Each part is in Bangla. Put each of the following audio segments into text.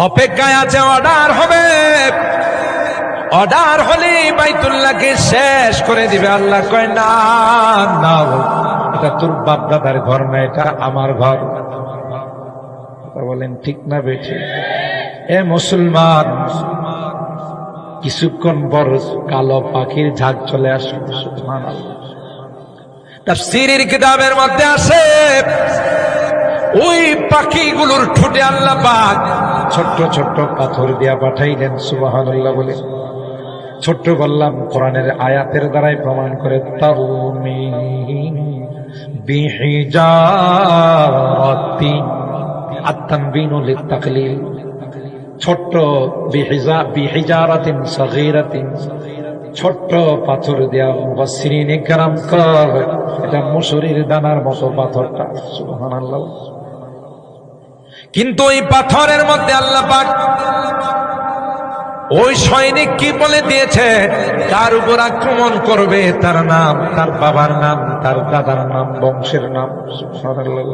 অপেক্ষায় আছে, অর্ডার হবে। অর্ডার হলে বাইতুল্লাহকে শেষ করে দিবে। আল্লাহ কয় না না, এটা তোর বাপ দাদার ঘর না, এটা আমার ঘর। বলেন ঠিক না বেঠি? এ মুসলমান, কিছুক্ষণ বড় কালো পাখির ঝাঁক চলে আসলো। সুবহানাল্লাহ। তাফসীরের কিতাবের মধ্যে আছে, ওই পাখিগুলোর ঠোঁটে আল্লাহ পাক ছোট্ট ছোট্ট পাথর দিয়া পাঠাইলেন। সুবহানাল্লাহ বলে। ছোট্ট বললাম, কোরআনের আয়াতের দ্বারাই প্রমাণ করে। তারমিহিম বিহিজারাতি, আত-তানবিনু লিত-তাকলিল। ছোট্ট বিহিজারাতিন সগীরাতিন, ছোট্ট পাথর দিয়া। মুফাসসিরিনে কেরাম কয় এটা মুসুরির দানার মতো পাথরটা। সুবহানাল্লাহ। কিন্তু ওই পাথরের মধ্যে আল্লাহ পাক ওই সৈনিক কি বলে দিয়েছে, কার উপর আক্রমণ করবে তার নাম, তার বাবার নাম, তার দাদার নাম, বংশের নাম। সুবহানাল্লাহ।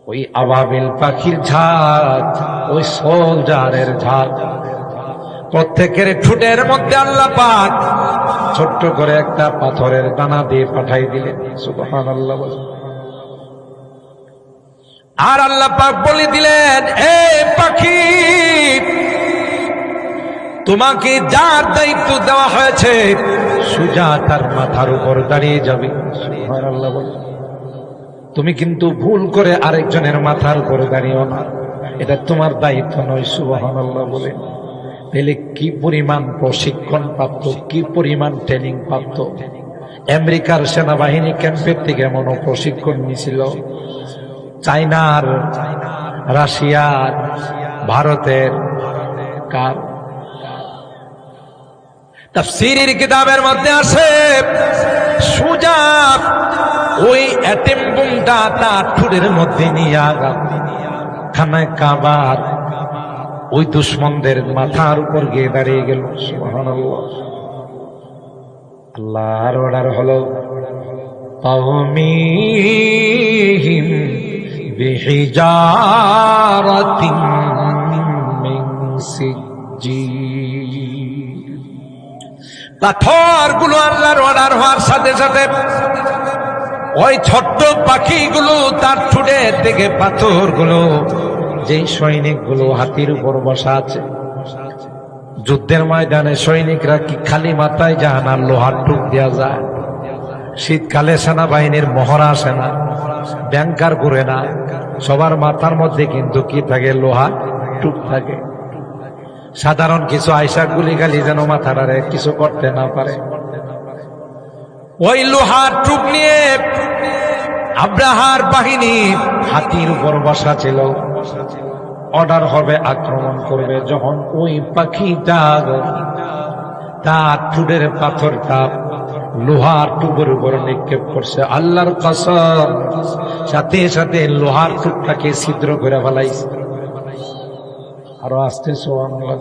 ওই আবাবিল পাখির ঝাঁক, ওই সোলজারের ঝাঁক, প্রত্যেকের ঠোঁটের মধ্যে আল্লাহ পাক ছোট্ট করে একটা পাথরের দানা দিয়ে পাঠাই দিলেন। সুবহানাল্লাহ। আর আল্লাহ পাক বলে দিলেন, এ পাখি, তোমাকে যার দায়িত্ব দেওয়া হয়েছে সোজা তার মাথার উপর দাঁড়িয়ে যাবে। সুবহানাল্লাহ। তুমি কিন্তু ভুল করে আরেকজনের মাথার উপর দাঁড়িয়েও না, এটা তোমার দায়িত্ব নয়। সুবহানাল্লাহ বলে। তাহলে কি পরিমাণ প্রশিক্ষণ প্রাপ্ত, কি পরিমাণ ট্রেনিং প্রাপ্ত। আমেরিকার সেনাবাহিনী ক্যাম্পের থেকে এমন প্রশিক্ষণ নিয়েছিল, চায়নার, রাশিয়ার, ভারতের। কার? তাফসীরের কিতাবের মধ্যে আছে, সুজা ওই অ্যাটম বোমটা তার ঠোঁটের মধ্যে নিয়ে খানায় কাবার ওই দুশ্মনদের মাথার উপর গিয়ে দাঁড়িয়ে গেল। সুবহানাল্লাহ। আল্লাহর অর্ডার হলো, তাওমিহিম বিহিজারাতিন মিন সিজ্জিল। পাথরগুলো আল্লাহর অর্ডার হওয়ার সাথে সাথে ওই ছোট্ট পাখিগুলো তার ঠোঁটের থেকে পাথরগুলো, যেই সৈনিকগুলো হাতির উপর বসা আছে, যুদ্ধের ময়দানে সৈনিকরা কি খালি মাথায় যায় না, লোহার টুক দেওয়া যায়? শীতকালে সেনাবাহিনীর মহড়া আসে না, ব্যাংকার ঘুরে না, সবার মাথার মধ্যে কিন্তু কি থাকে? লোহার টুক থাকে। সাধারণ কিছু আয়সা গুলি গালি যেন মাথাটারে কিছু করতে না পারে। ওই লোহার টুক নিয়ে আব্রাহার বাহিনী হাতির উপর বসা ছিল। অর্ডার হবে, আক্রমণ করবে। যখন ওই পাখিটা তার ঠোঁটের পাথরটা লোহার টুকের উপর নিক্ষেপ করছে, আল্লাহর কসম, সাথে সাথে লোহার টুকটাকে ছিদ্র করে ফেলাইছে। আরো আসতে সুবহানাল্লাহ।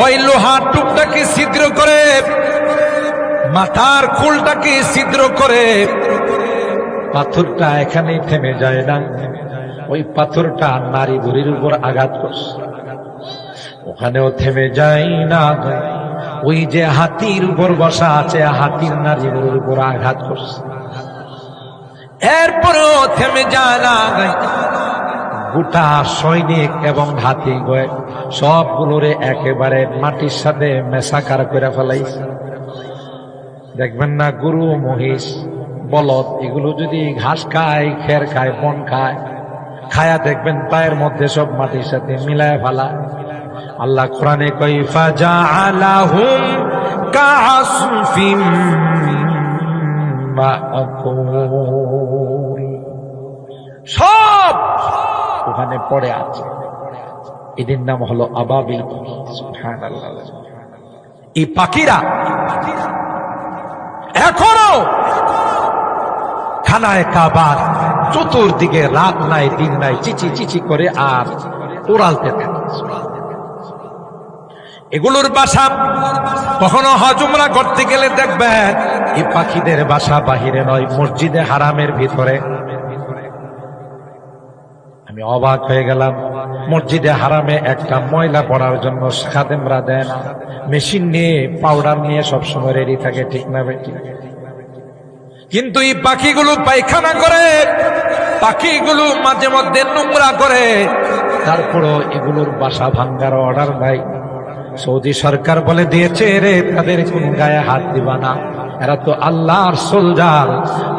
ওই লোহার টুকটাকে ছিদ্র করে, মাথার খুলটাকে ছিদ্র করে। পাথরটা এখানেই থেমে যায় না, ওই পাথরটা নারী বুড়ির উপর আঘাত করছে, ওখানেও থেমে যায় না। ওই যে হাতির উপর বসা আছে, হাতির নারী বুড়ির উপর আঘাত করছে, এরপরেও থেমে যায় না। গোটা সৈনিক এবং হাতি সবগুলোরে একেবারে মাটির সাথে মেশাকার করে ফেলাইছে। দেখবেন না, গরু, মহিষ, বলদ এগুলো যদি ঘাস খায়, খের খায়, বন খায়, খায়া দেখবেন পায়ের মধ্যে সব মাটির সাথে মিলায় ফেলা। আল্লাহ কোরআনে কই, ফাজাআলাহুম কাআসফিম মাকুল। সব ওখানে পড়ে আছে। এদের নাম হলো আবাবিল পাখি। সুবহানাল্লাহ। এই পাখিরা এখনো খানায় কাবার চতুর্দিকে রাত নাই দিন নাই চিচি চিচি করে আর ওড়ালতে থাকে। এগুলোর বাসা কখনো হজ উমরা করতে গেলে দেখবেন এই পাখিদের বাসা বাহিরে নয়, মসজিদে হারামের ভিতরে। আমি অবাক হয়ে গেলাম। মসজিদে হারামে একটা ময়লা পড়ার জন্য খাদেমরা দেয় না, মেশিন নিয়ে পাউডার নিয়ে সবসময় রেডি থাকে, ঠিক না বেটি? কিন্তু এই পাখিগুলো পায়খানা করে, পাখিগুলো মাঝে মধ্যে নোংরা করে, তারপরও এগুলোর বাসা ভাঙ্গার অর্ডার নাই। সৌদি সরকার বলে দিয়েছে রে তাদের কোন গায়ে হাত দিবা না, এরা তো আল্লাহর সোলজার।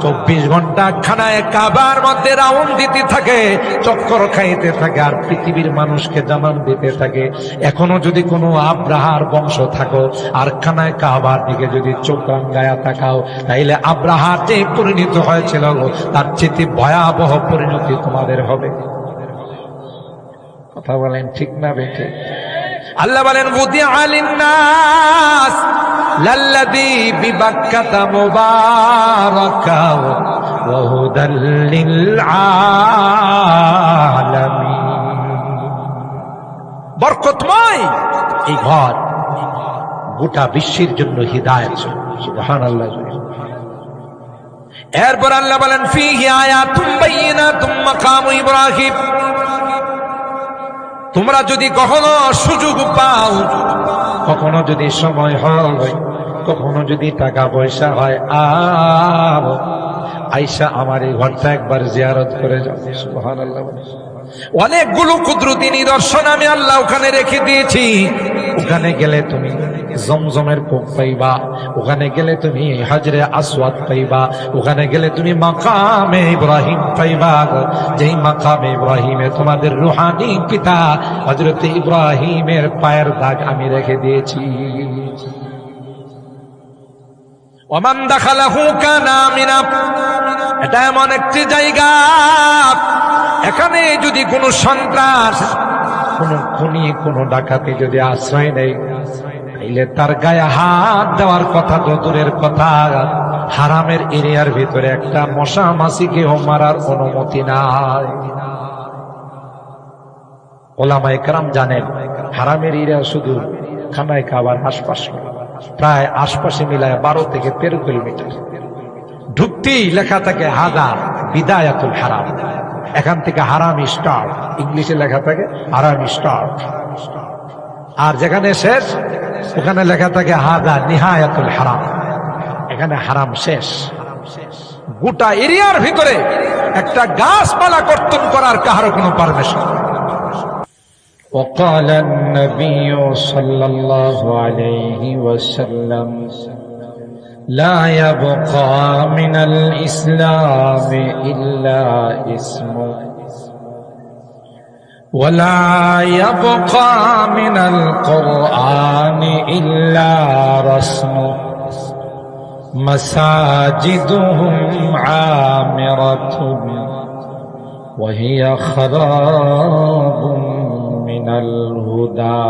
24 ঘন্টা খানায় কাবার মধ্যে রাউন্ড দিতে থাকে, চক্কর খাইতে থাকে, আর পৃথিবীর মানুষকে জানান দিতে থাকে এখনো যদি কোনো আব্রাহার বংশ থাকো আর খানায় কাবার দিকে যদি চোখ রাঙ্গায়া তাকাও, তাইলে আব্রাহার যে পরিণত হয়েছিল তার চেয়ে ভয়াবহ পরিণতি তোমাদের হবে। কথা বলেন ঠিক না বেঠে? আল্লাহ বলেন বুদিআ লিন-নাস লাল্লাযী বিবাক্কাতা মুবারাকা ওয়া হুদাল লিল-আলামিন। বরকতময় এই ঘর গোটা বিশ্বের জন্য হিদায়াত। সুবহানাল্লাহ। এরপর আল্লাহ বলেন ফীহি আয়াতুম বাইয়িনাতুম মাকামু ইব্রাহিম। তোমরা যদি কখনো সুযোগ পাও, কখনো যদি সময় হয়, কখনো যদি টাকা পয়সা হয়, আইসা আমার এই ঘরটা একবার জিয়ারত করে যাও। সুবহানাল্লাহ। অনেকগুলো কুদরতি নিদর্শন আমি আল্লাহ ওখানে রেখে দিয়েছি। ওখানে গেলে তুমি জমজমের কূপ পাইবা, ওখানে গেলে তুমি হাজরে আসওয়াদ পাইবা, ওখানে গেলে তুমি মাকামে ইব্রাহিম পাইবা, যেই মাকামে ইব্রাহিমে তোমাদের রুহানি পিতা হযরত ইব্রাহিমের পায়ের দাগ আমি রেখে দিয়েছি। ওমান দাখালাহু কানা আমিনা। এটা এমন একটি জায়গা, এখানে যদি কোনো সন্ত্রাস, কোন খুনি, কোন ডাকাতি যদি আশ্রয় নেই, তাইলে তার গায়ে হাত দেওয়ার কথা তো দূরের কথা, হারামের এরিয়ার ভিতরে একটা মশা মাছিকেও মারার অনুমতি নাই। ওলামায়ে কেরাম জানেন হারামের এরিয়া শুধু খানায় কাবার আশপাশ, প্রায় আশপাশে মিলায় 12 থেকে 13 কিলোমিটার। ঢুকতেই লেখা থাকে হাদা বিদায়াতুল হারাম, এখান থেকে হারাম স্টার্ট, ইংলিশে লেখা থাকে হারাম স্টার্ট। আর যেখানে শেষ ওখানে লেখা থাকে হাদা নিহায়াতুল হারাম, এখানে হারাম শেষ। গোটা এরিয়ার ভিতরে একটা গাছপালা কর্তন করার কারো কোনো পারমিশন। وقال النبي صلى الله عليه وسلم لا يبقى من الإسلام إلا اسمه ولا يبقى من القرآن إلا رسمه مساجدهم عامرة وهي خراب من الهدى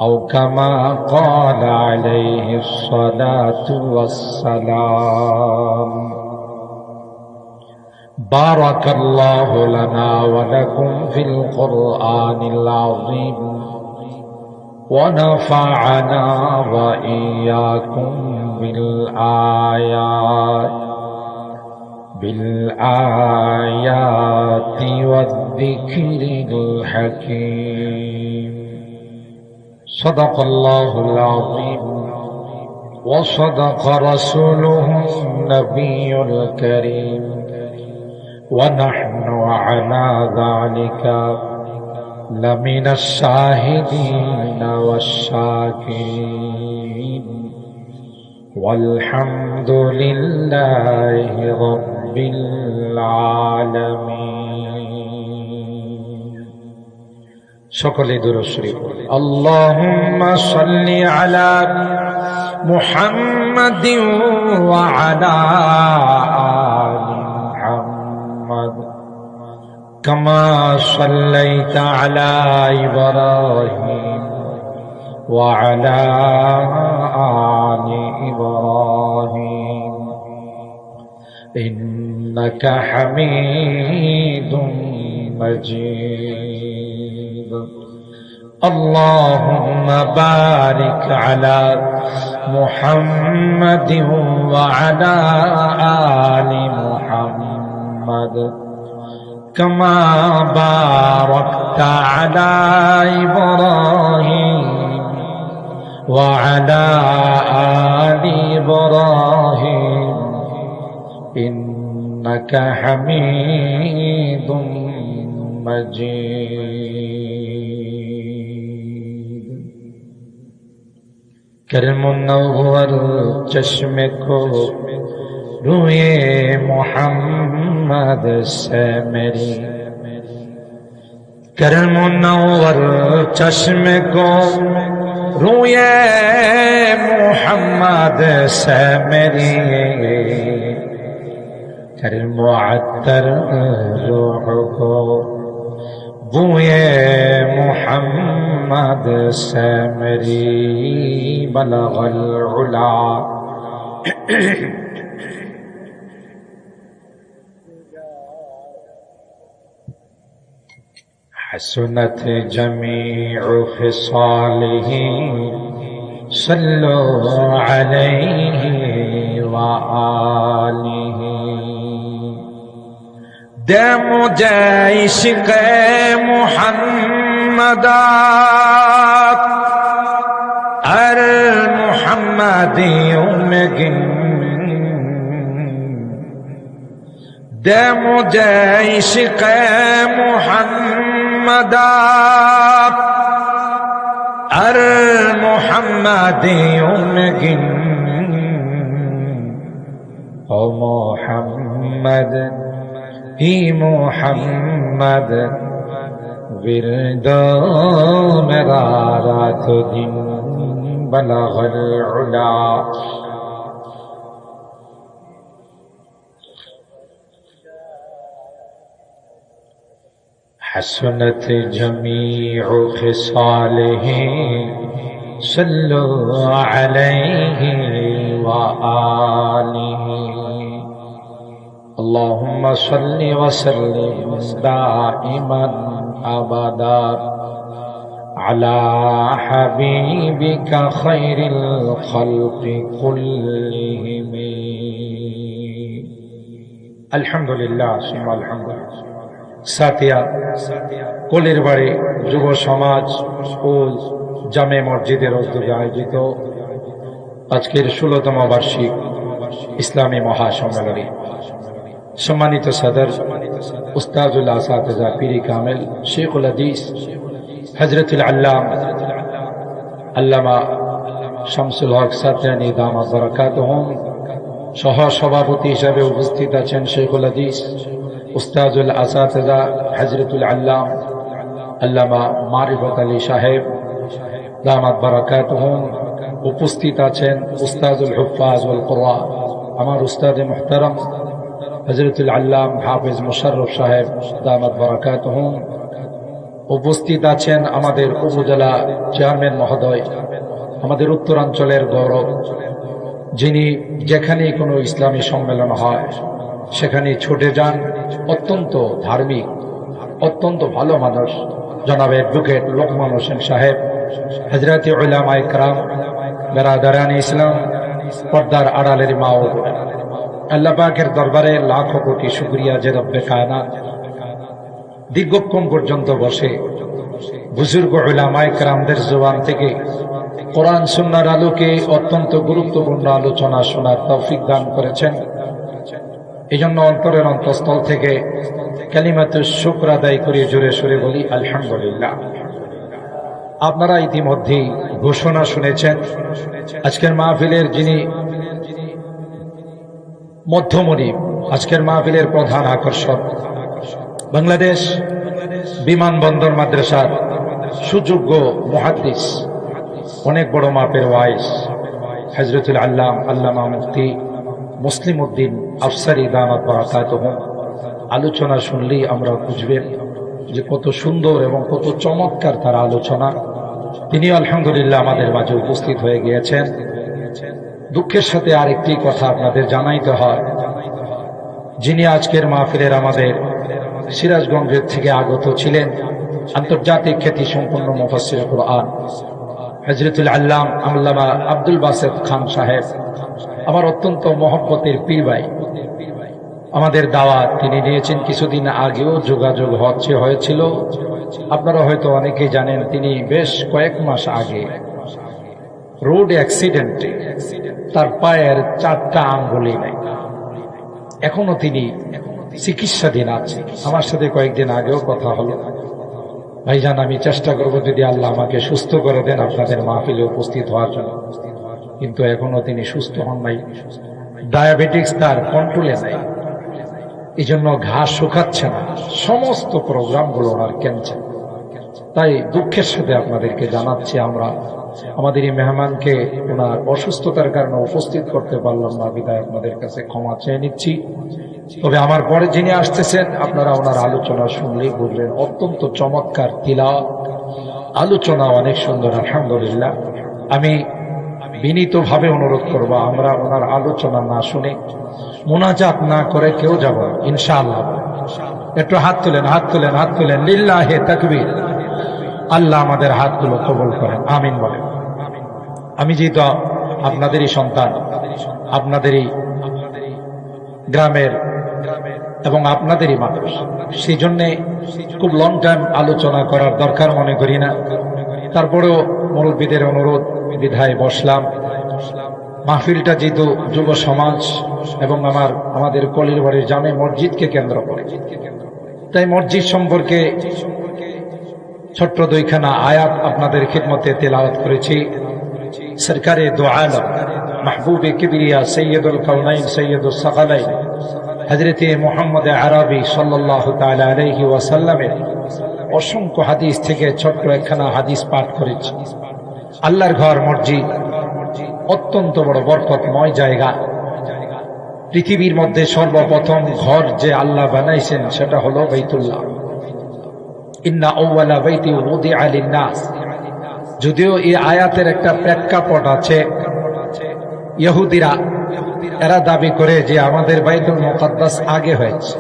أو كما قال عليه الصلاة والسلام بارك الله لنا ولكم في القرآن العظيم ونفعنا وإياكم بالآيات والذكر الحكيم صدق الله العظيم وصدق رسوله النبي الكريم ونحن على ذلك لمن الشاهدين والشاكرين والحمد لله رب العالمين সকলে দুরূদ শরীফ পড়ি আল্লাহুম্মা সাল্লি আলা মুহাম্মাদিন ওয়া আলা আলি মুহাম্মাদ কামা সাল্লাইতা আলা ইব্রাহিম ওয়া আলা আলি ইব্রাহিম ইন্নাকা হামিদুম মাজিদ اللهم بارك على محمد وعلى آل محمد كما باركت على إبراهيم وعلى آل إبراهيم إنك حميد مجيد کرم منور چشم کو روئے محمد سے میری کرم منور چشم کو روئے محمد سے میری کرم معطر روح کو بوئے محمد سے میری بلغ العلا حسنت جميع خصاله صلوا عليه وآله دے مجھے عشق محمد ار محمدیوں میں گن دے مجھے عشق محمد ار محمدیوں میں گن او محمد ہی محمد ورد میرا رات دن بلغ العلا حسنت جميع خصاله صلوا عليه وآله اللهم صل وسلم دائما أبدا على حبيبك خير الخلق كلهم الحمد لله ثم الحمد لله সাতিয়া কোলের বাড়ি যুব সমাজ ও জামে মসজিদের উদ্যোগে আয়োজিত আজকের 16তম বার্ষিক ইসলামী মহাসম্মেলনে সম্মানিত সদর উস্তাজুল আসাতিজা পীরি কামেল শেখুল হাদিস হযরতুল আল্লামা শামসুল হক সাতিয়ানী দামাত বারাকাতুহুম সহ সভাপতি হিসেবে উপস্থিত আছেন শেখুল হাদিস উস্তাজুল আসাতিজা হযরতুল আল্লামা মারিফত আলী সাহেব দামাত বারাকাতুহুম উপস্থিত আছেন উস্তাজুল হুফাজ ওয়াল কুরআ আমার উস্তাদ মুহতারাম হযরতুল হাফেজ মুশাররফ সাহেব দামাত বারাকাতুহুম উপস্থিত আছেন আমাদের উপজেলা চেয়ারম্যান মহোদয় আমাদের উত্তরাঞ্চলের গৌরব যিনি যেখানে কোনো ইসলামী সম্মেলন হয় সেখানে ছুটে যান অত্যন্ত ধার্মিক অত্যন্ত ভালো মানুষ জনাব অ্যাডভোকেট লোকমান হোসেন সাহেব হযরতে উলামায়ে কেরাম বেরাদারান ইসলাম পর্দার আড়ালের মা ও আল্লাহ পাকের দরবারে লাখো কোটি শুকরিয়া যে রব্বে কায়নাত দীর্ঘক্ষণ পর্যন্ত বসে বুজুর্গ উলামায়ে কেরামদের জবান থেকে কোরআন সুন্নাহর আলোকে অত্যন্ত গুরুত্বপূর্ণ আলোচনা শোনার তৌফিক দান করেছেন এজন্য অন্তরের অন্তঃস্থল থেকে কালিমাতুশ শুকর আদায় করে জোরে সোরে বলি আলহামদুলিল্লাহ। আপনারা ইতিমধ্যেই ঘোষণা শুনেছেন আজকের মাহফিলের যিনি মধ্যমণি আজকের মাহফিলের প্রধান আকর্ষণ বাংলাদেশ বিমানবন্দর মাদ্রাসার সুযোগ্য মুহাদ্দিস অনেক বড় মাপের ওয়াইজ হযরতুল আল্লামা মুফতি মুসলিম উদ্দিন আফসারী দামাত বারাকাতুহুম আলোচনা শুনলেই আমরা বুঝবেন যে কত সুন্দর এবং কত চমৎকার তার আলোচনা। তিনি আলহামদুলিল্লাহ আমাদের মাঝে উপস্থিত হয়ে গিয়েছেন। দুঃখের সাথে আরেকটি কথা আপনাদের জানাইতে হয়, যিনি আজকের মাহফিলের আমাদের সিরাজগঞ্জের থেকে আগত ছিলেন আন্তর্জাতিক খ্যাতি সম্পন্ন মুফাসসির কুরআন হযরতুল আল্লামা আব্দুল বাসেত খান সাহেব, আমার অত্যন্ত মহব্বতের পীর ভাই, আমাদের দাওয়াত তিনি নিয়েছেন। কিছুদিন আগেও যোগাযোগ হয়েছিল, আপনারা হয়তো অনেকেই জানেন। তিনি বেশ কয়েক মাস আগে রোড অ্যাক্সিডেন্টে তার পায়ের 4টা আঙ্গুলই নাই, এখনো তিনি চিকিৎসাধীন আছে। আমার সাথে কয়েকদিন আগেও কথা হলো, ভাইজান আমি চেষ্টা করব যদি আল্লাহ আমাকে সুস্থ করে দেন আপনাদের মাহফিলে উপস্থিত হওয়ার জন্য, কিন্তু এখনো তিনি সুস্থ হন নাই। ডায়াবেটিক্স তার কন্ট্রোলে নাই, এই জন্য ঘাস শুকাচ্ছে না, সমস্ত প্রোগ্রামগুলো ওনার ক্যান্সেল। তাই দুঃখের সাথে আপনাদেরকে জানাচ্ছি, আমরা আমাদের এই মেহমানকে ওনার অসুস্থতার কারণে উপস্থিত করতে পারলাম না, বিদায় আপনাদের কাছে ক্ষমা চেয়ে নিচ্ছি। তবে আমার পরে যিনি আসতেছেন আপনারা ওনার আলোচনা শুনলেই বুঝলেন, অত্যন্ত চমৎকার তিলাওয়াত, আলোচনা অনেক সুন্দর আলহামদুলিল্লাহ। আমি বিনীতভাবে অনুরোধ করব, আমরা ওনার আলোচনা না শুনে মুনাজাত না করে কেউ যাব ইনশাআল্লাহ। একটু হাত তুলেন, হাত তুলেন, হাত তুলেন, লিল্লাহে তাকবীর। আল্লাহ আমাদের হাতগুলো কবুল করেন, আমিন বলেন। আমি যেহেতু আপনাদেরই সন্তান, আপনাদেরই গ্রামের এবং আপনাদেরই মানুষ, সেই জন্য খুব লং টাইম আলোচনা করার দরকার মনে করি না। তারপরেও মুরব্বীদের অনুরোধ বিধায় বসলাম। মাহফিলটা যেহেতু যুব সমাজ এবং আমাদের কলির বাড়ির জামে মসজিদকে কেন্দ্র করে, তাই মসজিদ সম্পর্কে ছোট্ট 2খানা আয়াত আপনাদের খিদমতে তেলাওয়াত করেছি। সরকারে দো আলম মাহবুবে কিবরিয়া সৈয়দুল কাউনাইন সৈয়দুল সাকালাইন হযরতে মুহাম্মদ আরবি সাল্লাল্লাহু তাআলা আলাইহি ওয়াসাল্লামের অসংখ্য হাদিস থেকে ছোট্ট একখানা হাদিস পাঠ করেছি। আল্লাহর ঘর মসজিদ অত্যন্ত বড় বরকতময় জায়গা। পৃথিবীর মধ্যে সর্বপ্রথম ঘর যে আল্লাহ বানাইছেন সেটা হলো বাইতুল্লাহ। ইন্না আউওয়ালা বাইতি উদিআ লিন-নাস। যদিও এই আয়াতের একটা প্রেক্ষাপট আছে, ইহুদিরা এরা দাবি করে যে আমাদের বাইতুল মুকাদ্দাস আগে হয়েছে,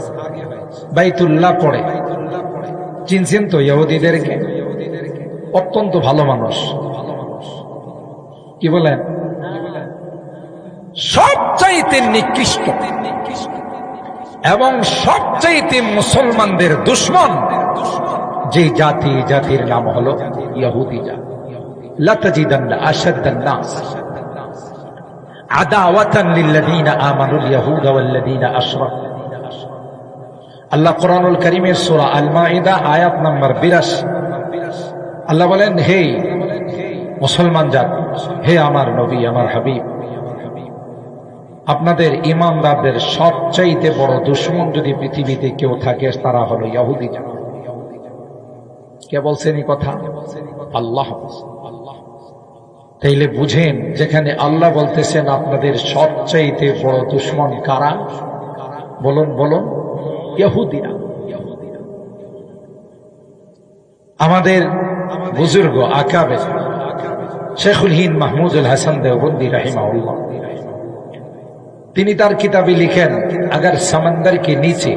বাইতুল্লাহ পরে। চিনছেন তো ইহুদিদেরকে? অত্যন্ত ভালো মানুষ, কি বলেন, সবচাইতে নিকৃষ্ট এবং সবচাইতে মুসলমানদের দুশমন যে জাতির নাম হলো ইহুদি জাতি। লাতাজিদান্না আশাদ্দান নাস আদাওয়াতান লিল্লাযীনা আমানুল ইয়াহুদা ওয়াল্লাযীনা আশরাকু। আল্লাহ কোরআনুল কারীমের সূরা আল মাইদা আয়াত নাম্বার 82 আল্লাহ বলেন, হে মুসলমান জাতি, হে আমার নবী, আমার হাবিব, আপনাদের ইমানদারদের সবচাইতে বড় দুশমন যদি পৃথিবীতে কেউ থাকে তারা হলো ইহুদি জাতি। কে বলছেন এই কথা? আল্লাহ। তাইলে বুঝেন, যেখানে আল্লাহ বলতেছেন আপনাদের সবচাইতে বড় দুশমন কারা, বলুন বলুন, ইহুদিরা। আমাদের বুজুর্গ আকাবে শেখুল হিন্দ মাহমুদুল হাসান দেওবন্দি রাহিমাহুল্লাহ, তিনি তার किताबे लिखें, अगर समंदर के नीचे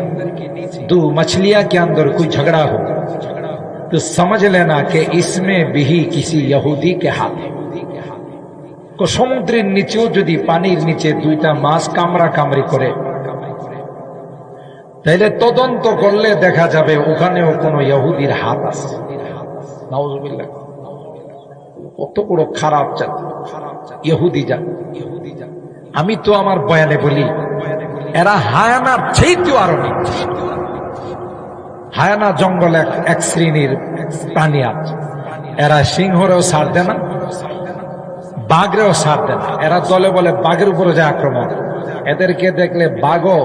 2 मछलियां के अंदर कोई झगड़ा हो तो समझ लेना कि इसमें भी किसी यहूदी के हाथ है। को সমুদ্রের নিচেও যদি পানির নিচে 2টা মাছ কামড়াকামড়ি করে, তাহলে তদন্ত করলে দেখা যাবে ওখানেও কোনো ইহুদির হাত আছে। নাউজুবিল্লাহ। কত বড় খারাপ জাতি ইহুদি জাতি। আমি তো আমার বয়ানে বলি, এরা হায়ানার চাইতেও আরো নিকৃষ্ট। হায়ানা জঙ্গল এক শ্রেণীর প্রাণী আছে, এরা সিংহরেও ছাড় দেয় না, বাঘরেও ছাড় দেয় না। এরা দলে বলে বাঘের উপরে যায় আক্রমণ। এদেরকে দেখলে বাঘও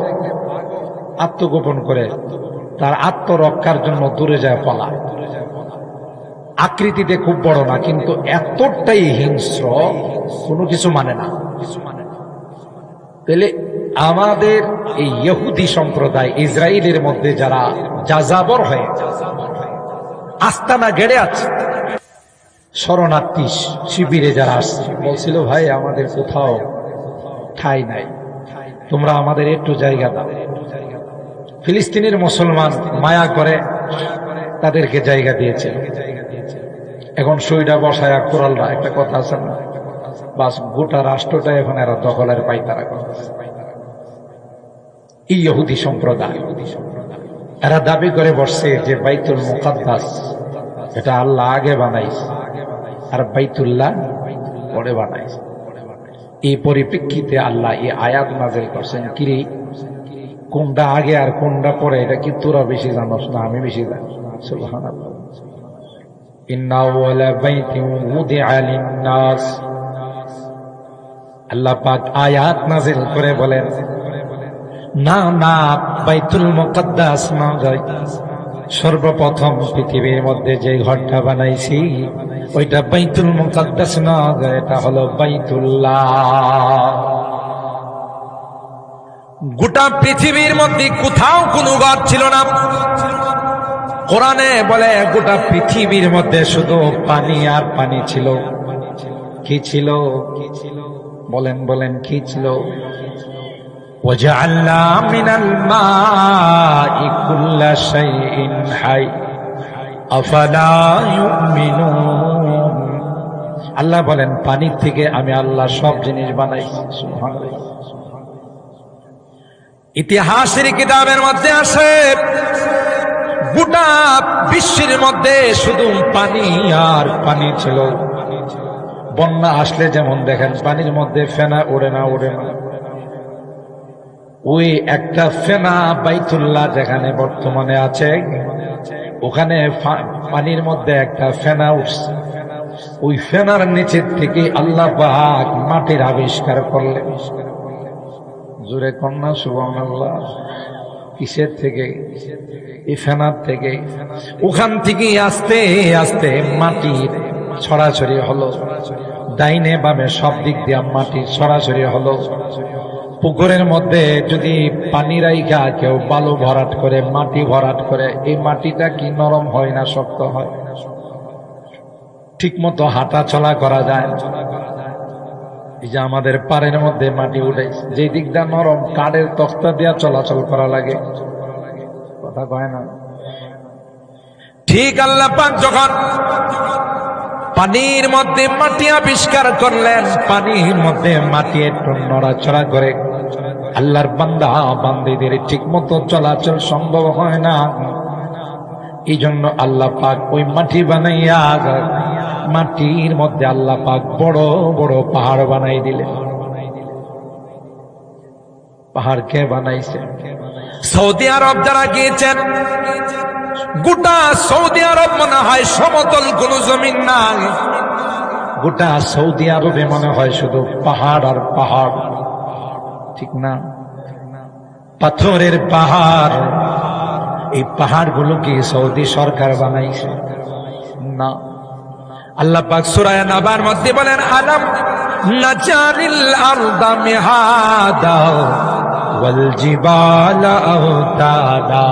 আত্মগোপন করে তার আত্মরক্ষার জন্য দূরে যায় পলায়। আকৃতিতে খুব বড় না, কিন্তু এতটাই হিংস্র, কোনো কিছু মানে না। তাহলে আমাদের এই ইহুদি সম্প্রদায় ইসরায়েলের মধ্যে যারা যাযাবর হয়ে আস্তানা গেড়ে আছে, শরণার্থী শিবিরে যারা আসছে, বলছিল ভাই আমাদের কোথাও ঠাঁই নাই, তোমরা আমাদের একটু জায়গা দাও। ফিলিস্তিনের মুসলমান মায়া করে তাদেরকে জায়গা দিয়েছে। এখন সইটা বসায় কোরালরা, একটা কথা আছে না, বাস গোটা রাষ্ট্রটা এখন এরা দখলের পাইতারা করে। এই ইহুদি সম্প্রদায় এরা দাবি করে বসছে যে বাইতুল মুকাদ্দাস এটা আল্লাহ আগে বানাইছে আর বাইতুল্লাহ পরে বানাইছে। এই পরিপ্রেক্ষিতে আল্লাহ এই আয়াত নাযিল করছেন, কিরে কোনটা আগে আর কোনটা পরে এটা কি তোরা বেশি জানোস না আমি বেশি জানি? সুবহানাল্লাহ। ইন্না আউওয়ালা বাইতিন উদিআ লিন-নাস, আল্লাহ পাক আয়াত নাযিল করে বলেন না না বাইতুল মুকাদ্দাস না যায়, সর্বপ্রথম পৃথিবীর মধ্যে যে ঘরটা বানাইছি ওইটা বাইতুল মুকাদ্দাস না যায়, এটা হলো বাইতুল্লাহ। গোটা পৃথিবীর মধ্যে কোথাও কোনো ঘর ছিল না। কোরআনে বলে গোটা পৃথিবীর মধ্যে শুধু পানি আর পানি ছিল। কি ছিল? বলেন বলেন কি ছিল? وَجَعَلْنَا مِنَ الْمَاءِ كُلَّ شَيْءٍ حَيٍّ أَفَلَا يُؤْمِنُونَ। আল্লাহ বলেন পানি থেকে আমি আল্লাহ সব জিনিস বানাইছি। সুবহানাল্লাহ। ইতিহাসের কিতাবের মধ্যে আছে গোটা বিশ্বের মধ্যে শুধু পানি আর পানি ছিল। বন্যা আসলে যেমন দেখেন পানির মধ্যে ফেনা ওড়ে না ওড়ে না, ওই একটা ফেনা বাইতুল্লাহ যেখানে বর্তমানে আছে ওখানে পানির মধ্যে একটা ফেনা উঠছে। ওই ফেনার নিচের থেকে আল্লাহ পাক মাটির আবিষ্কার করলেন। জোরে কন্যা সুবহানাল্লাহ। কিসের থেকে? এই ফেনার থেকে। ওখান থেকে আস্তে আস্তে মাটির ছড়াছড়ি হলো, ডাইনে বামে সব দিক দিয়ে মাটির ছড়াছড়ি হলো। পুকুরের মধ্যে যদি পানি রাইখা কেউ বালু ভরাট করে, মাটি ভরাট করে, এই মাটিটা কি নরম হয় না শক্ত হয়? ঠিক মতো হাঁটা চলা করা যায়। এই যে আমাদের পাড়ের মধ্যে মাটি উঠে, যে দিকটা নরম কাঠের তক্তা দিয়া চলাচল করা লাগে, কথা কয় না? ঠিক আল্লাহ পাক যখন পানির মধ্যে মাটি আবিষ্কার করলেন, পানির মধ্যে মাটি একটু নড়াচড়া করে, আল্লাহর বান্দা বান্দীদের ঠিক মতো চলাচল সম্ভব হয় না। এই জন্য আল্লাহ পাক ওই মাটি বানাইয়া মাটির মধ্যে আল্লাহ পাক বড় বড় পাহাড় বানাই দিলেন। পাহাড় কে বানাইছে? সৌদি আরব যারা গিয়েছেন, গোটা সৌদি আরব মনে হয় সমতল কোন জমিন নাই। গোটা সৌদি আরবে মনে হয় শুধু পাহাড় আর পাহাড়, ঠিক না? পাথরের পাহাড়। এই পাহাড়গুলো কি সৌদি সরকার বানাইছে? না। আল্লাহ পাক সূরা নাবার মধ্যে বলেন আলাম নাজালিল আরদা মিহাদা ওয়াল জিবালা আওতাদা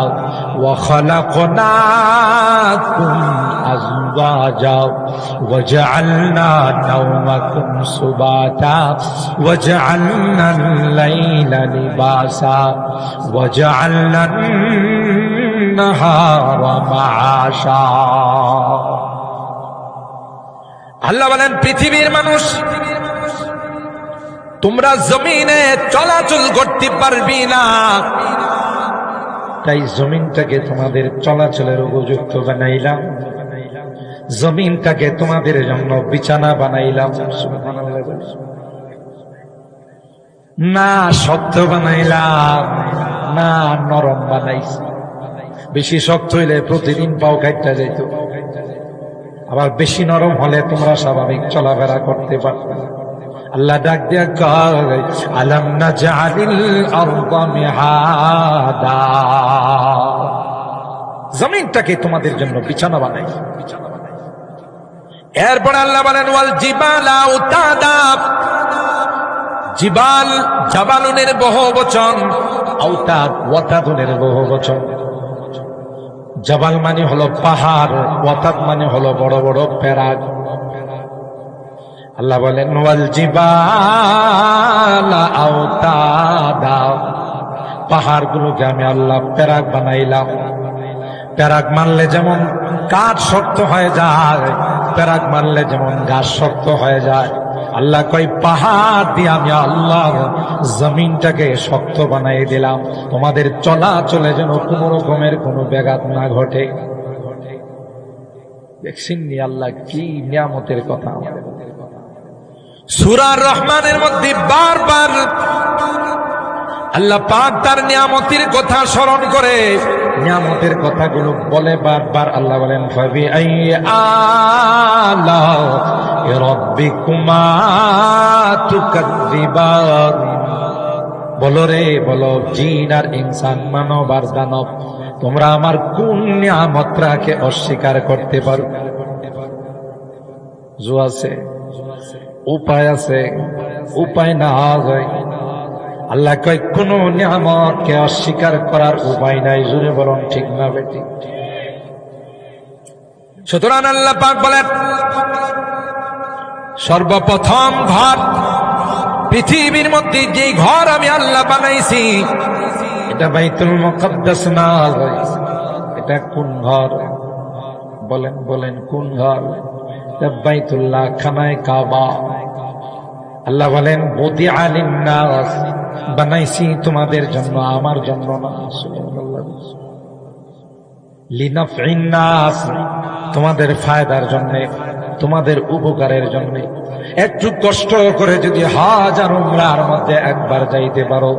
ওয়া খালাকনাকুম আযওয়াজা ওয়া জাআলনা নাওমাকুম সুবাতা ওয়া জাআলনা আল-লাইলা লিবাসা ওয়া জাআলনা আন-নাহারা মাআশা। আল্লাহ বলেন পৃথিবীর মানুষ তোমরা জমিনে চলাচল করতে পারবি না, তাই জমিনটাকে তোমাদের চলাচলের উপযুক্ত বানাইলাম, জমিনটাকে তোমাদের জন্য বিছানা বানাইলাম। না শক্ত বানাইলাম, না নরম বানাইছি। বেশি শক্ত হইলে প্রতিদিন পাও কাটতে যাইত, আবার বেশি নরম হলে তোমরা স্বাভাবিক চলাফেরা করতে পারবে। আল্লাহ ডাক দিয়া কয় আলাম নাজআলিল আরদা মিহাদা, জমিনটাকে তোমাদের জন্য বিছানা বানাই। এরপর আল্লাহ বলেন ওয়াল জিবালা আওতাদা, জিবাল জাবালুনের বহুবচন, আওতাদ ওয়াতাদুনের বহুবচন। জাবাল মানে হলো পাহাড়, ওয়াতাদ মানে হলো বড় বড় প্যারাগ। আল্লাহ বলেন ওয়াল জিবালা আওতাদা, পাহাড়গুলোকে আমি আল্লাহ প্যারাগ বানাইলাম। প্যারাগ মারলে যেমন কাঠ শক্ত হয়ে যায়, প্যারাগ মারলে যেমন গাছ শক্ত হয়ে যায়, আল্লাহ কয় পাহাড় দিয়ে আমি আল্লাহ জমিনটাকে শক্ত বানাই দিলাম, তোমাদের চলাচলে যেন কোনো রকমের কোনো ব্যাঘাত না ঘটে। দেখছেন নি আল্লাহ কি নিয়ামতের কথা। সূরা রহমানের মধ্যে বারবার আল্লাহ পাক তার নিয়ামতের কথা স্মরণ করে, নিয়ামতের কথাগুলো বলে বারবার। আল্লাহ বলেন ফাবি আইয়ি আলাইহি রাব্বিকুমা তুকাযযিবান। বলো রে বলো, জিন আর ইনসান, মানব আর দানব, তোমরা আমার কোন নিয়ামতটাকে অস্বীকার করতে পারো? জো আছে, উপায় আছে, উপায় না হয়। আল্লাহ কয় কোন নিয়ামতকে অস্বীকার করার উপায় নাই। জোরে বলুন ঠিক না বেটি? সুতরাং আল্লাহ পাক বলেন সর্বপ্রথম ঘর পৃথিবীর মধ্যে যে ঘর আমি আল্লাহ বানাইছি এটা বাইতুল মুকাদ্দাস না। এটা কোন ঘর? বলেন বলেন কোন ঘর? বাইতুল্লাহ, খানায় কাবা। আল্লাহ বলেন বুদিআ লিন-নাস, বানাইছি তোমাদের জন্য, আমার জন্য না। লিনাফইন নাস, তোমাদের ফায়দার জন্য, তোমাদের উপকারের জন্য। একটু কষ্ট করে যদি হজ আর উমরার মধ্যে একবার যাইতে পারো,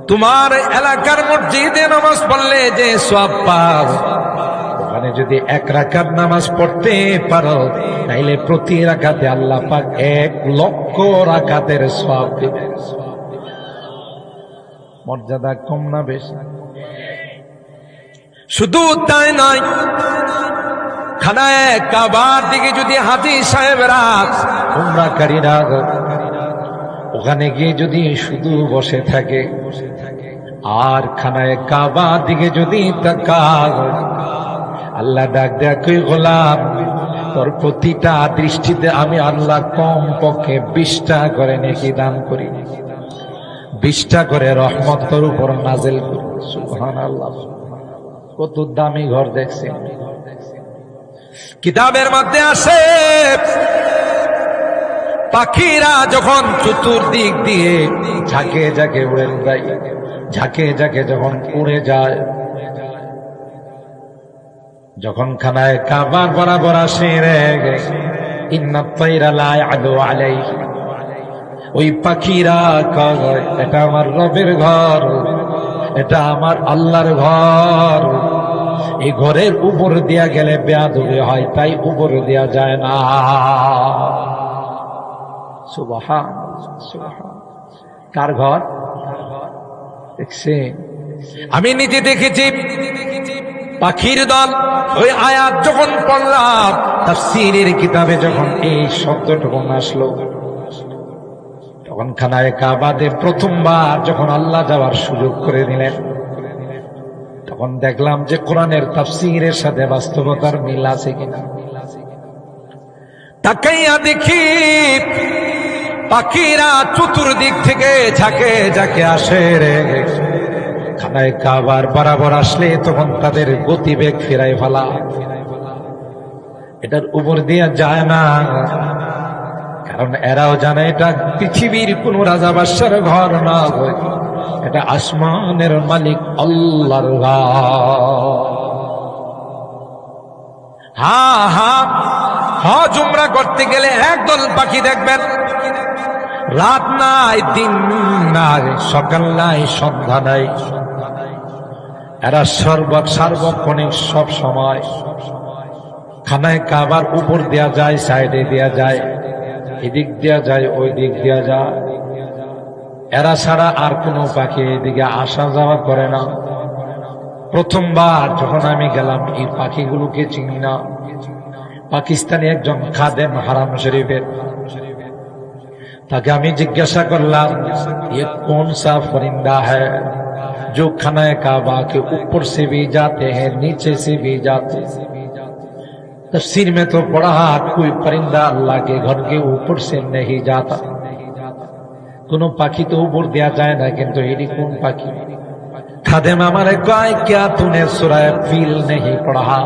তোমার এলাকার মসজিদে নামাজ পড়লে যে সওয়াব পাও, ওখানে যদি 1 রাকাত নামাজ পড়তে পারো তাইলে প্রতি রাকাতে আল্লাহ পাক 1 লক্ষ রাকাতের সওয়াব দিবে। মর্যাদা কম না বেশি? শুধু তাই নয়, খানায়ে কাবার দিকে যদি হাজী সাহেবরা, উমরাকারীরা ওখানে গিয়ে যদি শুধু বসে থাকে আর খানায়ে কাবা দিকে যদি তাকায়, আল্লাহ ডাক দেয়া কই গোলাম, তোর প্রতিটা দৃষ্টিতে আমি আল্লাহ কম পক্ষে 20টা করে নেকি দান করি, 20টা করে রহমত তোর উপর নাজিল করি। সুবহানাল্লাহ, কত দামি ঘর দেখছেন। কিতাবের মধ্যে আসে পাখিরা যখন চতুর্দিক দিয়ে ঝাঁকে ঝাঁকে উড়ে যায়, ঝাঁকে ঝাঁকে যখন উড়ে যায়, যখন খানায় কাবার বরাবর আসে রে ইন্নাত তাইরা লা ইয়াদু আলাইহি, ওই পাখিরা কয় এটা আমার রবের ঘর, এটা আমার আল্লাহর ঘর, এই ঘরের উপর দিয়া গেলে বেয়াদবি হয়, তাই উপর দিয়া যায় না। সুবহানাল্লাহ, সুবহানাল্লাহ। কার ঘর দেখছে? আমি নিজে দেখেছি পাখির দল। ওই আয়াত যখন পড়লাম তাফসীরের কিতাবে, যখন এই শব্দটুকু আসলো, তখন খানায়ে কাবাতে প্রথমবার যখন আল্লাহ যাওয়ার সুযোগ করে দিলেন, তখন দেখলাম যে কোরআনের তাফসীরের সাথে বাস্তবতার মিল আছে কিনা। তাকাইয়া দেখি পাখিরা চতুর্দিক থেকে ঝাঁকে ঝাঁকে আসে রে। খানায়ে কাবার বরাবর আসলে তখন তাদের গতিবেগ ফিরাই ফেলা, এটার উপর দিয়ে যায় না, কারণ এরাও জানে এটা পৃথিবীর কোন রাজা বাদশার ঘর না, এটা আসমানের মালিক আল্লাহর ঘর। হ্যাঁ হ্যাঁ, হজ উমরা করতে গেলে একদল পাখি দেখবেন, রাত নাই, দিন নাই, সকাল নাই, সন্ধ্যা নাই, এরা সার্বক্ষণিক সব সময় খানায় কাবার উপর দেয়া যায়, সাইডে দেয়া যায়, এদিক দেয়া যায়, ওই দিক দেয়া যায়। এরা ছাড়া আর কোনো পাখি এদিকে আসা যাওয়া করে না। প্রথমবার যখন আমি গেলাম, এই পাখিগুলোকে চিনি না। পাকিস্তানি একজন খাদেম হারাম শরীফের, তাকে আমি জিজ্ঞাসা করলাম ये कौन सा परिंदा है जो खाना काबा के ऊपर से भी जाते हैं, नीचे से भी जाते हैं। तफसीर में तो पढ़ा कोई परिंदा अल्लाह के घर के ऊपर से नहीं जाता। কোনো পাখি তো উপর দেয়া যায় না, কিন্তু এটি কোন পাখি? খাদেম আমারে কয় क्या तूने सूरह फील नहीं पढ़ा?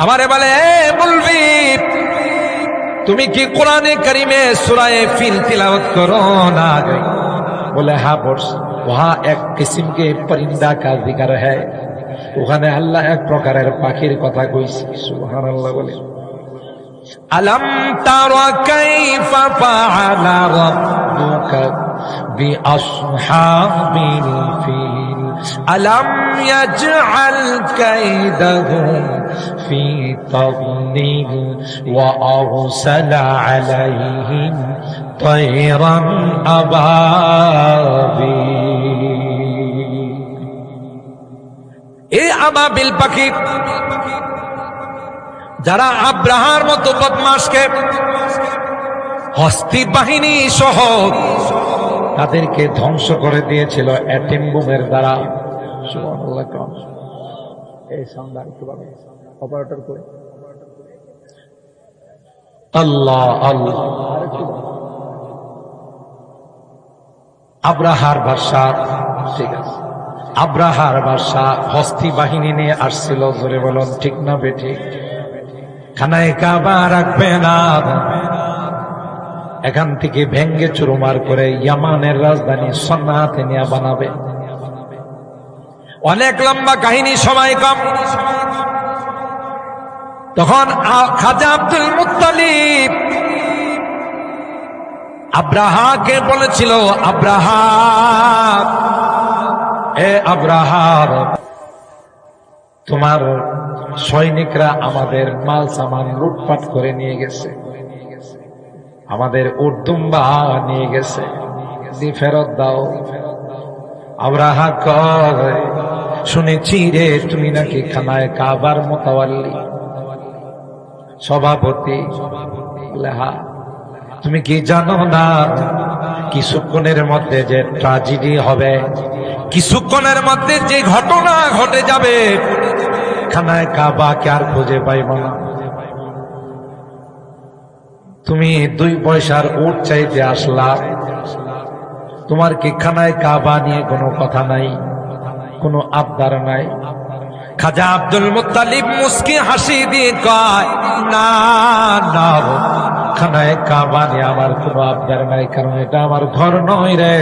আমারে বলে এ মৌলভী, তুমি কি কোরআনে কারিমে সূরা ফিল तिलावत करो ना? बोले हाँ बोर्स, वहाँ एक किस्म के परिंदा का जिक्र है, ওখানে আল্লাহ এক প্রকারের পাখির কথা কইছে। সুবহানাল্লাহ বলে। আলম তারা কাইফা ফাআলা রাব্বুকা বিআসহাবিল ফিল আলম ইয়াজআল কাইদাহুম ফি তাদলিল ওয়া আরসালা আলাইহিম তায়রান আবাবিল। এই আবাবিল পাখি যারা আব্রাহার মতো বদমাশকে হস্তি বাহিনী সহ তাদেরকে ধ্বংস করে দিয়েছিল অ্যাটম বোমের দ্বারা। সুবহানাল্লাহ। এই সাউন্ড আরেকটু বাড়াও, অপারেটর করে। আল্লাহ আল্লাহ। আব্রাহার বাদশা, ঠিক আছে, আব্রাহার বাদশা হস্তি বাহিনী নিয়ে আসছিল। জোরে বলুন ঠিক না বেঠিক? খানায় কাবা রাখবে না, এখান থেকে ভেঙ্গে চুরমার করে ইয়ামানের রাজধানী সন্নাতে নিয়ে বানাবে। অনেক লম্বা কাহিনী, সময় কম। তখন খাজা আব্দুল মুত্তালিব আব্রাহাকে বলেছিল, আব্রাহা, এ আব্রাহা, তোমার সৈনিকরা আমাদের মাল সামান লুটপাট করে নিয়ে গেছে, আমাদের উট দুম্বা নিয়ে গেছে, ফেরত দাও। আব্রাহা কয়, শুনেছি রে তুমি নাকি খানায় কাবার মোতাওয়াল্লি, সভাপতি। বলে হ্যাঁ। তুমি কি জানো না কিছুক্ষণের মধ্যে যে ট্র্যাজেডি হবে, কিছুক্ষণের মধ্যে যে ঘটনা ঘটে যাবে, খানায় কাবাকে আর খুঁজে পাইব না। তুমি 2 পয়সার উট চাইতে আসলা, তোমার কি খানায় কাবা নিয়ে কোনো কথা নাই, কোনো আবদার নাই? খাজা আব্দুল মুত্তালিব মুস্কি হাসি দিয়ে কয়, না না, খানায় কাবা নিয়ে আমার কোনো আবদার নাই, কারণ এটা আমার ঘর নয় রে,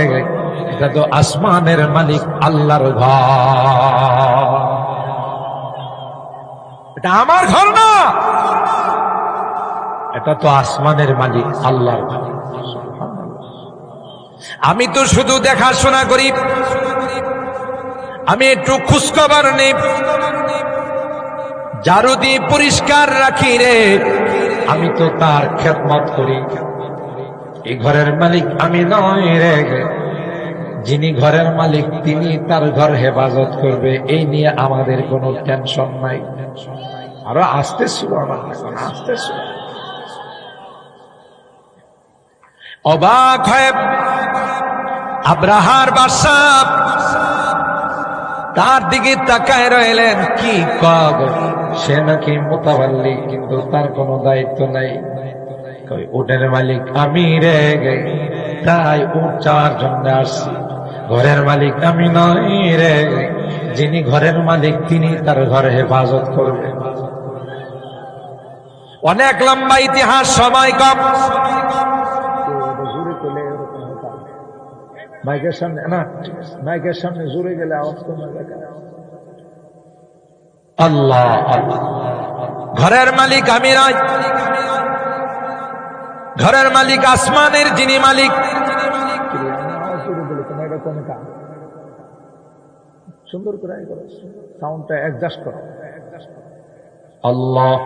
এটা তো আসমানের মালিক আল্লাহর ঘর, এটা আমার ঘর না, এটা তো আসমানের মালিক আল্লাহর ঘর। আমি তো শুধু দেখাশোনা করি, আমি একটু খোঁজখবর নেই, ঝাড়ু দিয়ে পরিষ্কার রাখি রে, আমি তো তার খেদমত করি। এই ঘরের মালিক আমি নয় রে, যিনি ঘরের মালিক তিনি তার ঘর হেফাজত করবে, এই নিয়ে আমাদের কোনো টেনশন নাই। আরো আস্তে ছিল, আস্তে ছিল। অবাক হয়ে আব্রাহার বাদশা তার দিকে তাকায় রইলেন। কি কব, সে নাকি মোতাবাল্লি, কিন্তু তার কোনো দায়িত্ব নাই। উটের মালিক আমি রে, তাই উট চাওয়ার জন্য আসছি। ঘরের মালিক আমি নই রে, যিনি ঘরের মালিক তিনি তার ঘর হেফাজত করবে। অনেক লম্বা ইতিহাস, সময় কম। মাইকের সামনে না, মাইকের সামনে জুড়ে গেলে আওয়াজ কমে যাবে। আল্লাহ আল্লাহ। ঘরের মালিক আমি নয়, ঘরের মালিক আসমানের যিনি মালিক। সুন্দর করে সাউন্ডটা অ্যাডজাস্ট করো। আল্লাহ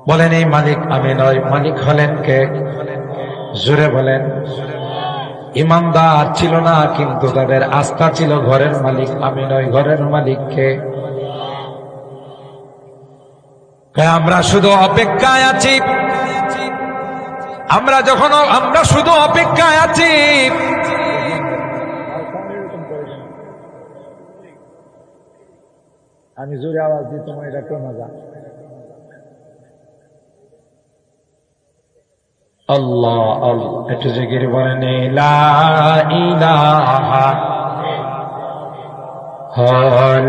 বলেন, এই মালিক আমি নয়, মালিক হলেন কে? জোরে বলেন। ইমানদার ছিল না, কিন্তু তাদের আস্থা ছিল ঘরের মালিক আমি নয়, ঘরের মালিককে। আমরা শুধু অপেক্ষায় আছি, আমরা শুধু অপেক্ষায় আছি। আমি জোরে আওয়াজ দিই, তোমার এটা কেন যা। আল্লাহ আল্লাহ, একটু জিকির বলেন, লা ইলাহা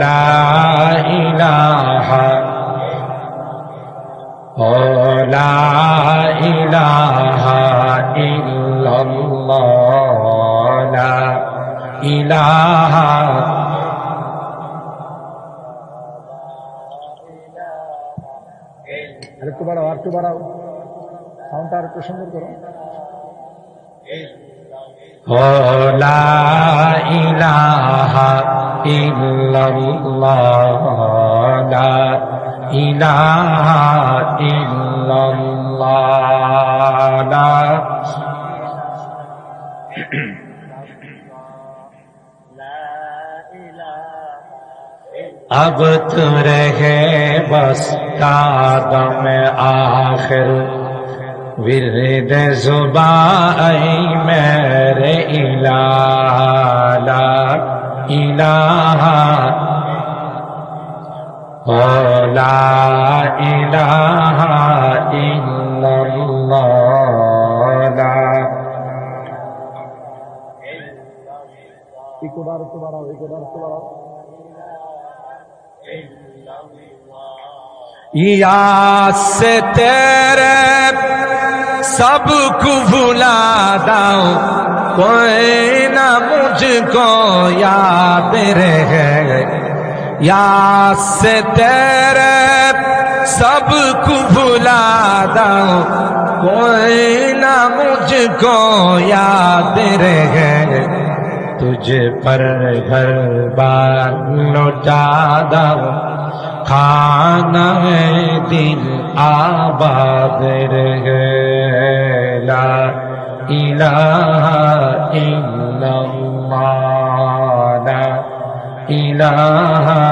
লা ইলাহা লা ইলাহা ইল্লাল্লাহ লা ইলাহা আরেকটু বাড়াও সাউন্ডটা আরেকটু সুন্দর করো লা ইলাহা ইল্লাল্লাহ লা ইলাহা ইল্লাল্লাহ লা अब तो रहे बस कादम आखिर विरद जुबाई मेरे इलाहा इलाहा ला इलाहा इल्लल्लाह ला একটু বাড়াও या से तेरे सबको भुला दाओ कोई ना मुझको याद रहे या से तेरे सबको भुला दाओ कोई ना मुझको याद रहे तुझे पर घर बार लौटा दाओ खाना है दिल आबाद रहे ला इलाहा इल्लल्लाह ला इलाहा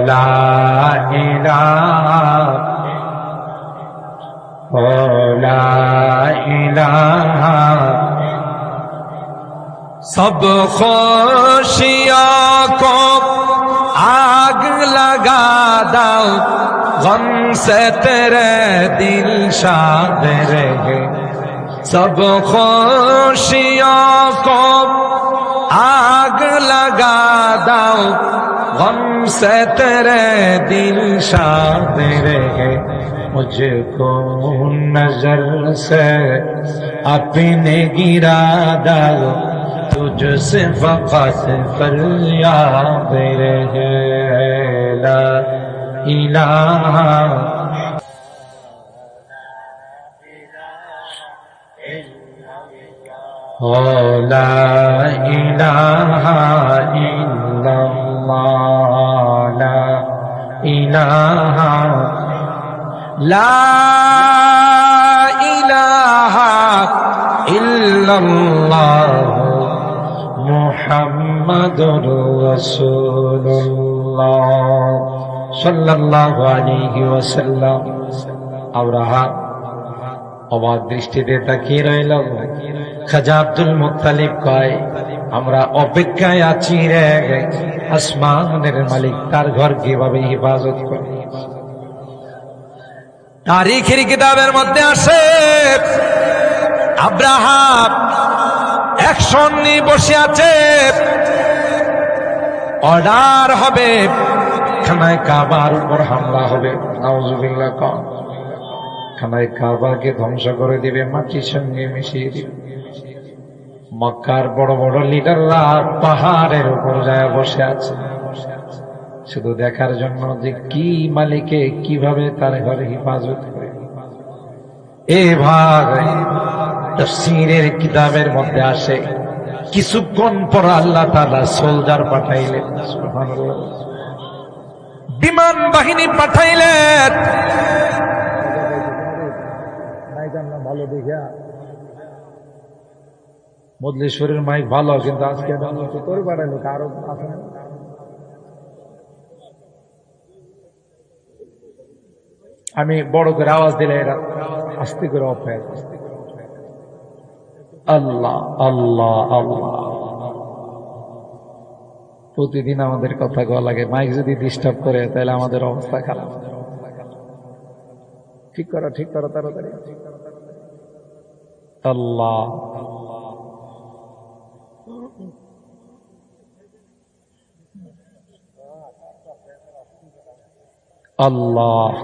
ला इलाहा ला इलाहा सब खुशियों को आग लगा दाओ गम से तेरे दिल शाद रहे सब खुशियों को आग लगा दाओ गम से तेरे दिल शाद रहे मुझको नजर से अपने गिरा दाओ तुझसे फक़त फरियाद रहे ला इलाहा ला इलाहा इल्लल्लाह ला इलाहा ला इलाहा इल्लल्लाह মুহাম্মাদুর রাসূলুল্লাহ সাল্লাল্লাহু আলাইহি ওয়াসাল্লাম। আমরা অবাক দৃষ্টিতে তাকিয়ে রইলাম। খাজা আব্দুল মুত্তালিব কয় আমরা অপেক্ষায় আছি রে আসমানের মালিক তার ঘর কিভাবে হেফাজত করে। তারিখের কিতাবের মধ্যে আসে আব্রাহাম অ্যাকশন নিয়ে বসে আছে, অর্ডার হবে খানায় কাবার উপর হামলা হবে। নাউজুবিল্লাহ। খানায় কাবাকে ধ্বংস করে দিবে, মাটির সঙ্গে মিশিয়ে দিবে। মক্কার বড় বড় লিডাররা পাহাড়ের উপর যায় বসে আছে শুধু দেখার জন্য যে কি মালিকে কিভাবে তার ঘরে হেফাজত করে। এভাবে তাফসীরের কিতাবের মধ্যে আসে কিছুক্ষণ পর আল্লাহ তাআলা সোলজার পাঠাইলেন, সুবহানাল্লাহ, বিমান বাহিনী পাঠাইলেন। ভালো দেখিয়া মজলিশপুরের মাইক ভালো, কিন্তু আজকে তোর পাঠাইলো কারো আছে না? আমি বড় করে আওয়াজ দিলে এটা আস্তে করে অফ হয়ে যায়। আল্লাহ আল্লাহ আল্লাহ, প্রতিদিন আমাদের কথা কওয়া লাগে, মাইক যদি ডিস্টার্ব করে তাহলে আমাদের অবস্থা খারাপ। ঠিক করো তাড়াতাড়ি। আল্লাহ আল্লাহ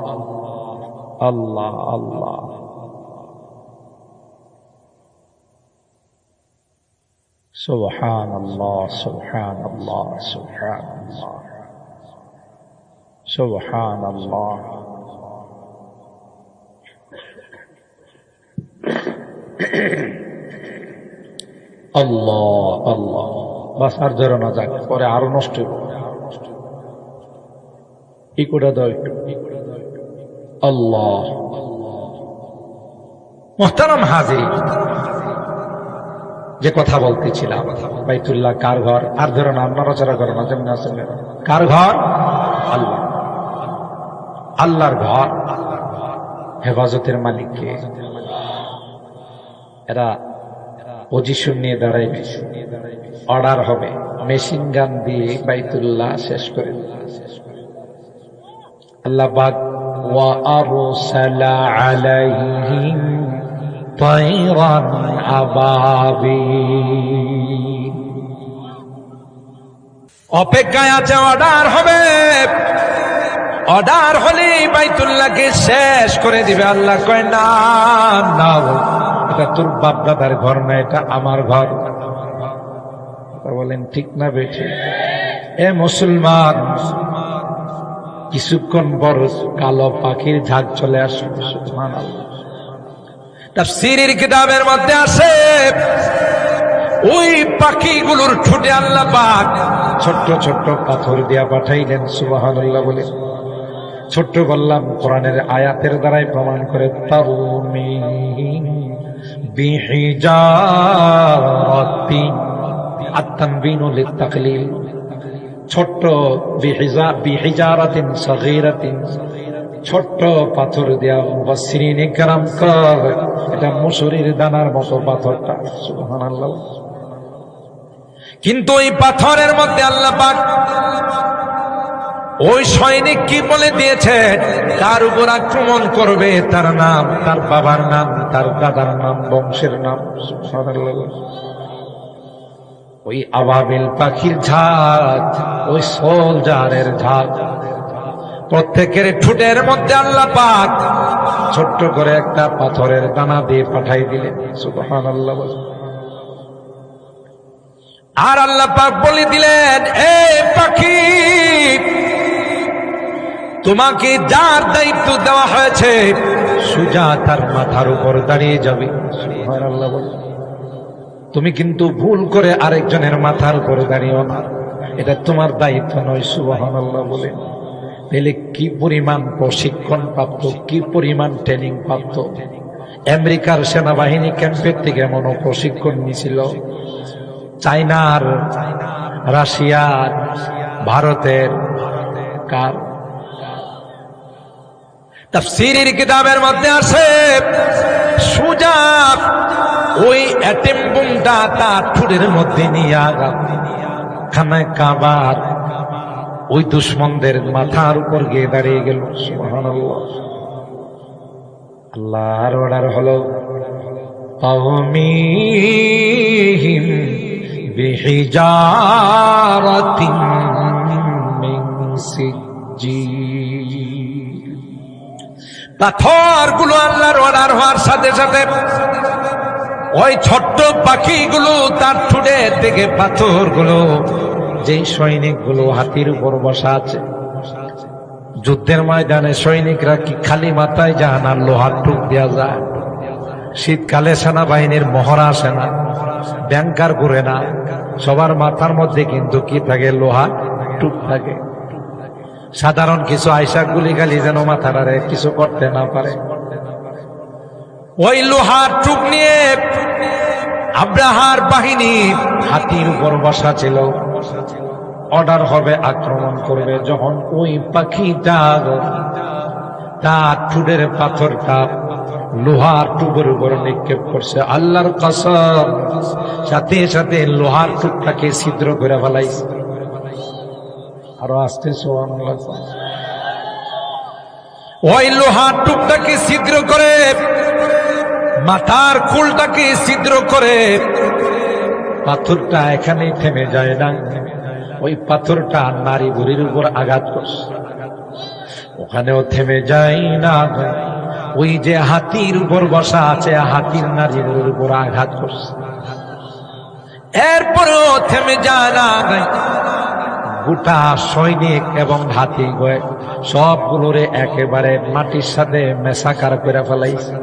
আল্লাহ আল্লাহ। সুবহানাল্লাহ সুবহানাল্লাহ সুবহানাল্লাহ সুবহানাল্লাহ। আল্লাহ আল্লাহ। বাস আর ধরো না, যাক, পরে আরো নষ্ট হইব। ইকোটা দাও একটু। আল্লাহ। মুহতারাম হাজির, যে কথা বলতেছিলাম, বাইতুল্লাহ কার ঘর? আর ধরো না, নড়াচড়া করো না, যেমন আছেন। কার ঘর? আল্লাহ। আল্লাহর ঘর। হেফাজতের মালিককে। এরা পজিশন নিয়ে দাঁড়াইবে, অর্ডার হবে, মেশিন গান দিয়ে বাইতুল্লাহ শেষ করে। আল্লাহ পাক ওয়া আরসালা আলাইহিম তায়রান আবাবিল, অপেক্ষায় আছে, অর্ডার হবে। অর্ডার হলে বাইতুল্লাহকে শেষ করে দিবে। আল্লাহ কয় না না, এটা তোর বাপ দাদার ঘর না, এটা আমার ঘর। বলেন ঠিক না বেঠিক? এ মুসলমান, কিছুক্ষণ পর কালো পাখির ঝাঁক চলে আসবে। সুবহানাল্লাহ। তাফসীরের কিতাবের মধ্যে আছে, ওই পাখিগুলোর ঠোঁটে আল্লাহ পাক ছোট্ট ছোট্ট পাথর দিয়া পাঠাইলেন। সুবহানাল্লাহ বলে। ছোট্ট বললাম, কোরআনের আয়াতের দ্বারাই প্রমাণ করে। তারমিহিম বিহিজারাতিন, আত-তানবিনু লিত-তাকলিল। ছোট্ট বিহিজারাতিন সগীরাতিন, ছোট্ট পাথর দিয়া। মুফাসসিরিন ইকরাম কয়, এটা মুসুরির দানার মতো পাথরটা। সুবহানাল্লাহ। কিন্তু এই পাথরের মধ্যে আল্লাহ পাক ওই সৈনিক কি বলে দিয়েছে, কার উপর আক্রমণ করবে, তার নাম, তার বাবার নাম, তার দাদার নাম, বংশের নাম। সুবহানাল্লাহ। ওই আবাবিল পাখির ঝাঁক, ওই সোলজারের ঝাঁক, প্রত্যেকের ঠোঁটের মধ্যে আল্লাহ পাক ছোট্ট করে একটা পাথরের দানা দিয়ে পাঠাই দিলেন। সুবহানাল্লাহ। আর আল্লাহ পাক বলে দিলেন, এ পাখি, তোমাকে যার দায়িত্ব দেওয়া হয়েছে, সোজা তার মাথার উপর দাঁড়িয়ে যাবে। সুবহানাল্লাহ। তুমি কিন্তু ভুল করে আরেকজনের মাথার উপরে দাঁড়িয়েও না, এটা তোমার দায়িত্ব নয়। সুবহানাল্লাহ বলে। তাহলে কি পরিমাণ প্রশিক্ষণ প্রাপ্ত, কি পরিমাণ ট্রেনিং প্রাপ্ত। আমেরিকার সেনাবাহিনী ক্যাম্পের থেকে এমন প্রশিক্ষণ নিয়েছিল, চায়নার, রাশিয়ার, ভারতের। কার? তাফসীরের কিতাবের মধ্যে আছে, সুজা ওই অ্যাটম বোমটা তার ঠোঁটের মধ্যে নিয়ে খানায় কাবার ওই দুশ্মনদের মাথার উপর গিয়ে দাঁড়িয়ে গেল। সুবহানাল্লাহ। আল্লাহর অর্ডার হলো, তাওমিহিম বিহিজারাতিন মিন সিজ্জিল। পাথরগুলো আল্লাহর অর্ডার হওয়ার সাথে সাথে ওই ছোট্ট পাখিগুলো তার ঠোঁটের থেকে পাথরগুলো, যে সৈনিকগুলো হাতির উপর বসা আছে, যুদ্ধের ময়দানে সৈনিকরা কি খালি মাথায় যান আর লোহার টুক দেওয়া যায়? শীতকালে সেনাবাহিনীর মহড়া আসে না, ব্যাংকার করে না, সবার মাথার মধ্যে কিন্তু কি থাকে? লোহার টুক থাকে। সাধারণ কিছু আইসা গুলি গালি যেন মাথাটারে কিছু করতে না পারে। ওই লোহার টুক নিয়ে আব্রাহার বাহিনী হাতির উপর বসা ছিল। অর্ডার হবে, আক্রমণ করবে। যখন ওই পাখিটা তার ঠোঁটের পাথরটা লোহার টুকের উপর নিক্ষেপ করছে, আল্লাহর কসম, সাথে সাথে লোহার টুকটাকে ছিদ্র করে ফেলাইছে। আরো আসতে সুবহানাল্লাহ। ওই লোহার টুকটাকে ছিদ্র করে, মাথার কুলটাকে ছিদ্র করে, পাথরটা এখানেই থেমে যায় না। ওই পাথরটা নারী বুড়ির উপর আঘাত করছে। ওখানেও থেমে যাই না, ওই যে হাতির উপর বসা আছে হাতির নারীর উপর আঘাত করছে, এরপরেও থেমে যায় না। গোটা সৈনিক এবং হাতি সবগুলোরে একেবারে মাটির সাথে মেসাকার করে ফেলাইছে।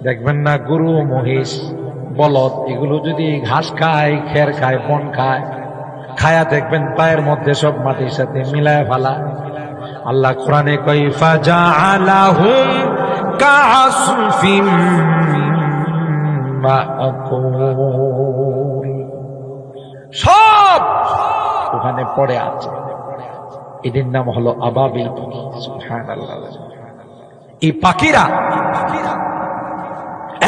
দেখবেন না গরু মহিষ বলদ এগুলো যদি ঘাস খায়, খের খায়, বন খায়, খায়া দেখবেন পায়ের মধ্যে সব মাটির সাথে মিলায় ফেলা। আল্লাহ কোরআনে কয় ফাজআলাহুম কাআসফিম মাকুল, সব ওখানে পড়ে আছে। এদের নাম হলো আবাবিল পাখি। সুবহানাল্লাহ। এই পাখিরা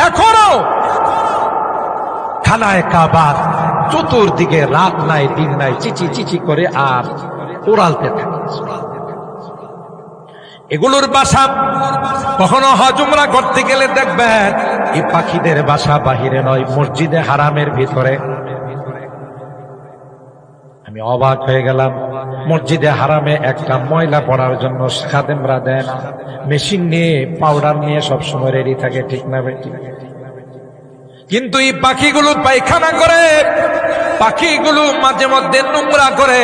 এখনো খানায় কাবার চতুর্দিকে রাত নাই দিন নাই চিচি চিচি করে আর উড়ালতে থাকে। এগুলোর বাসা কখনো হজ উমরা করতে গেলে দেখবেন এই পাখিদের বাসা বাহিরে নয়, মসজিদে হারামের ভিতরে। আমি অবাক হয়ে গেলাম, মসজিদে হারামে একটা ময়লা পড়ার জন্য খাদেমরা দেয় না, মেশিন নিয়ে পাউডার নিয়ে সবসময় রেডি থাকে, ঠিক না বেটি? কিন্তু এই পাখিগুলো পায়খানা করে, পাখিগুলো মাঝে মধ্যে নোংরা করে,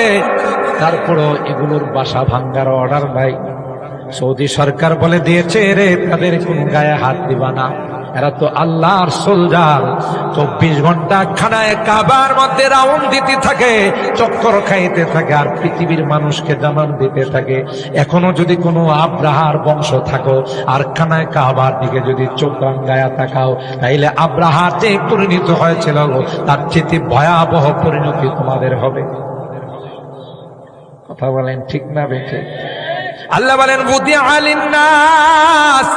তারপরও এগুলোর বাসা ভাঙ্গার অর্ডার নাই। সৌদি সরকার বলে দিয়েছে রে তাদের কোন গায়ে হাত দিবা না, এরা তো আল্লাহর সোলজার। 24 ঘন্টা খানায় কাবার মধ্যে রাউন্ড দিতে থাকে, চক্কর খাইতে থাকে, আর পৃথিবীর মানুষকে জানান দিতে থাকে। এখনো যদি কোনো আব্রাহার বংশ থাকো আর খানায় কাবার দিকে যদি চোখ রাঙ্গায়া তাকাও, তাইলে আব্রাহার যে পরিণত হয়েছিল তার চেয়ে ভয়াবহ পরিণতি তোমাদের হবে। কথা বলেন ঠিক না বেঠে? আল্লাহ বলেন বুদিআ লিন-নাস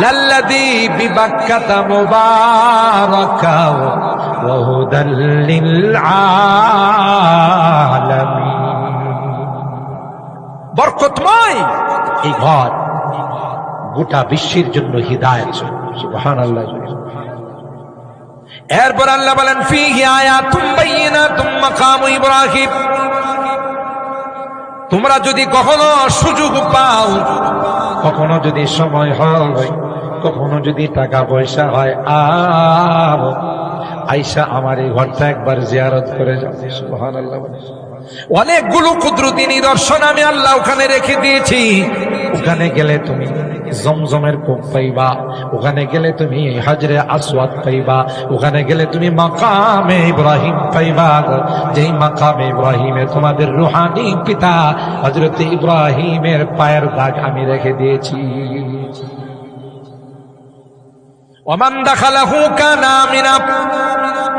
লাল্লাযী বিবাক্কাতা মুবারাকা ওয়া হুদাল লিল-আলামিন। বরকতময় এই ঘর গোটা বিশ্বের জন্য হিদায়াত। সুবহানাল্লাহ। এরপর আল্লাহ বলেন ফীহি আয়াতুম বাইয়িনাতুম মাকামু ইব্রাহিম। তোমরা যদি কখনো সুযোগ পাও, কখনো যদি সময় হয়, কখনো যদি টাকা পয়সা হয়, আর আইসা আমার এই ঘরটা একবার জিয়ারত করে যাও। সুবহানাল্লাহ। অনেকগুলো কুদরতি নিদর্শন আমি আল্লাহ ওখানে রেখে দিয়েছি। ওখানে গেলে তুমি জমজমের কূপ পাইবা, ওখানে গেলে তুমি হাজরে আসওয়াদ পাইবা, ওখানে গেলে তুমি মাকামে ইব্রাহিম পাইবা, যেই মাকামে ইব্রাহিমে তোমাদের রুহানি পিতা হযরত ইব্রাহিমের পায়ের দাগ আমি রেখে দিয়েছি। ওমান দাখালাহু কানা আমিনা।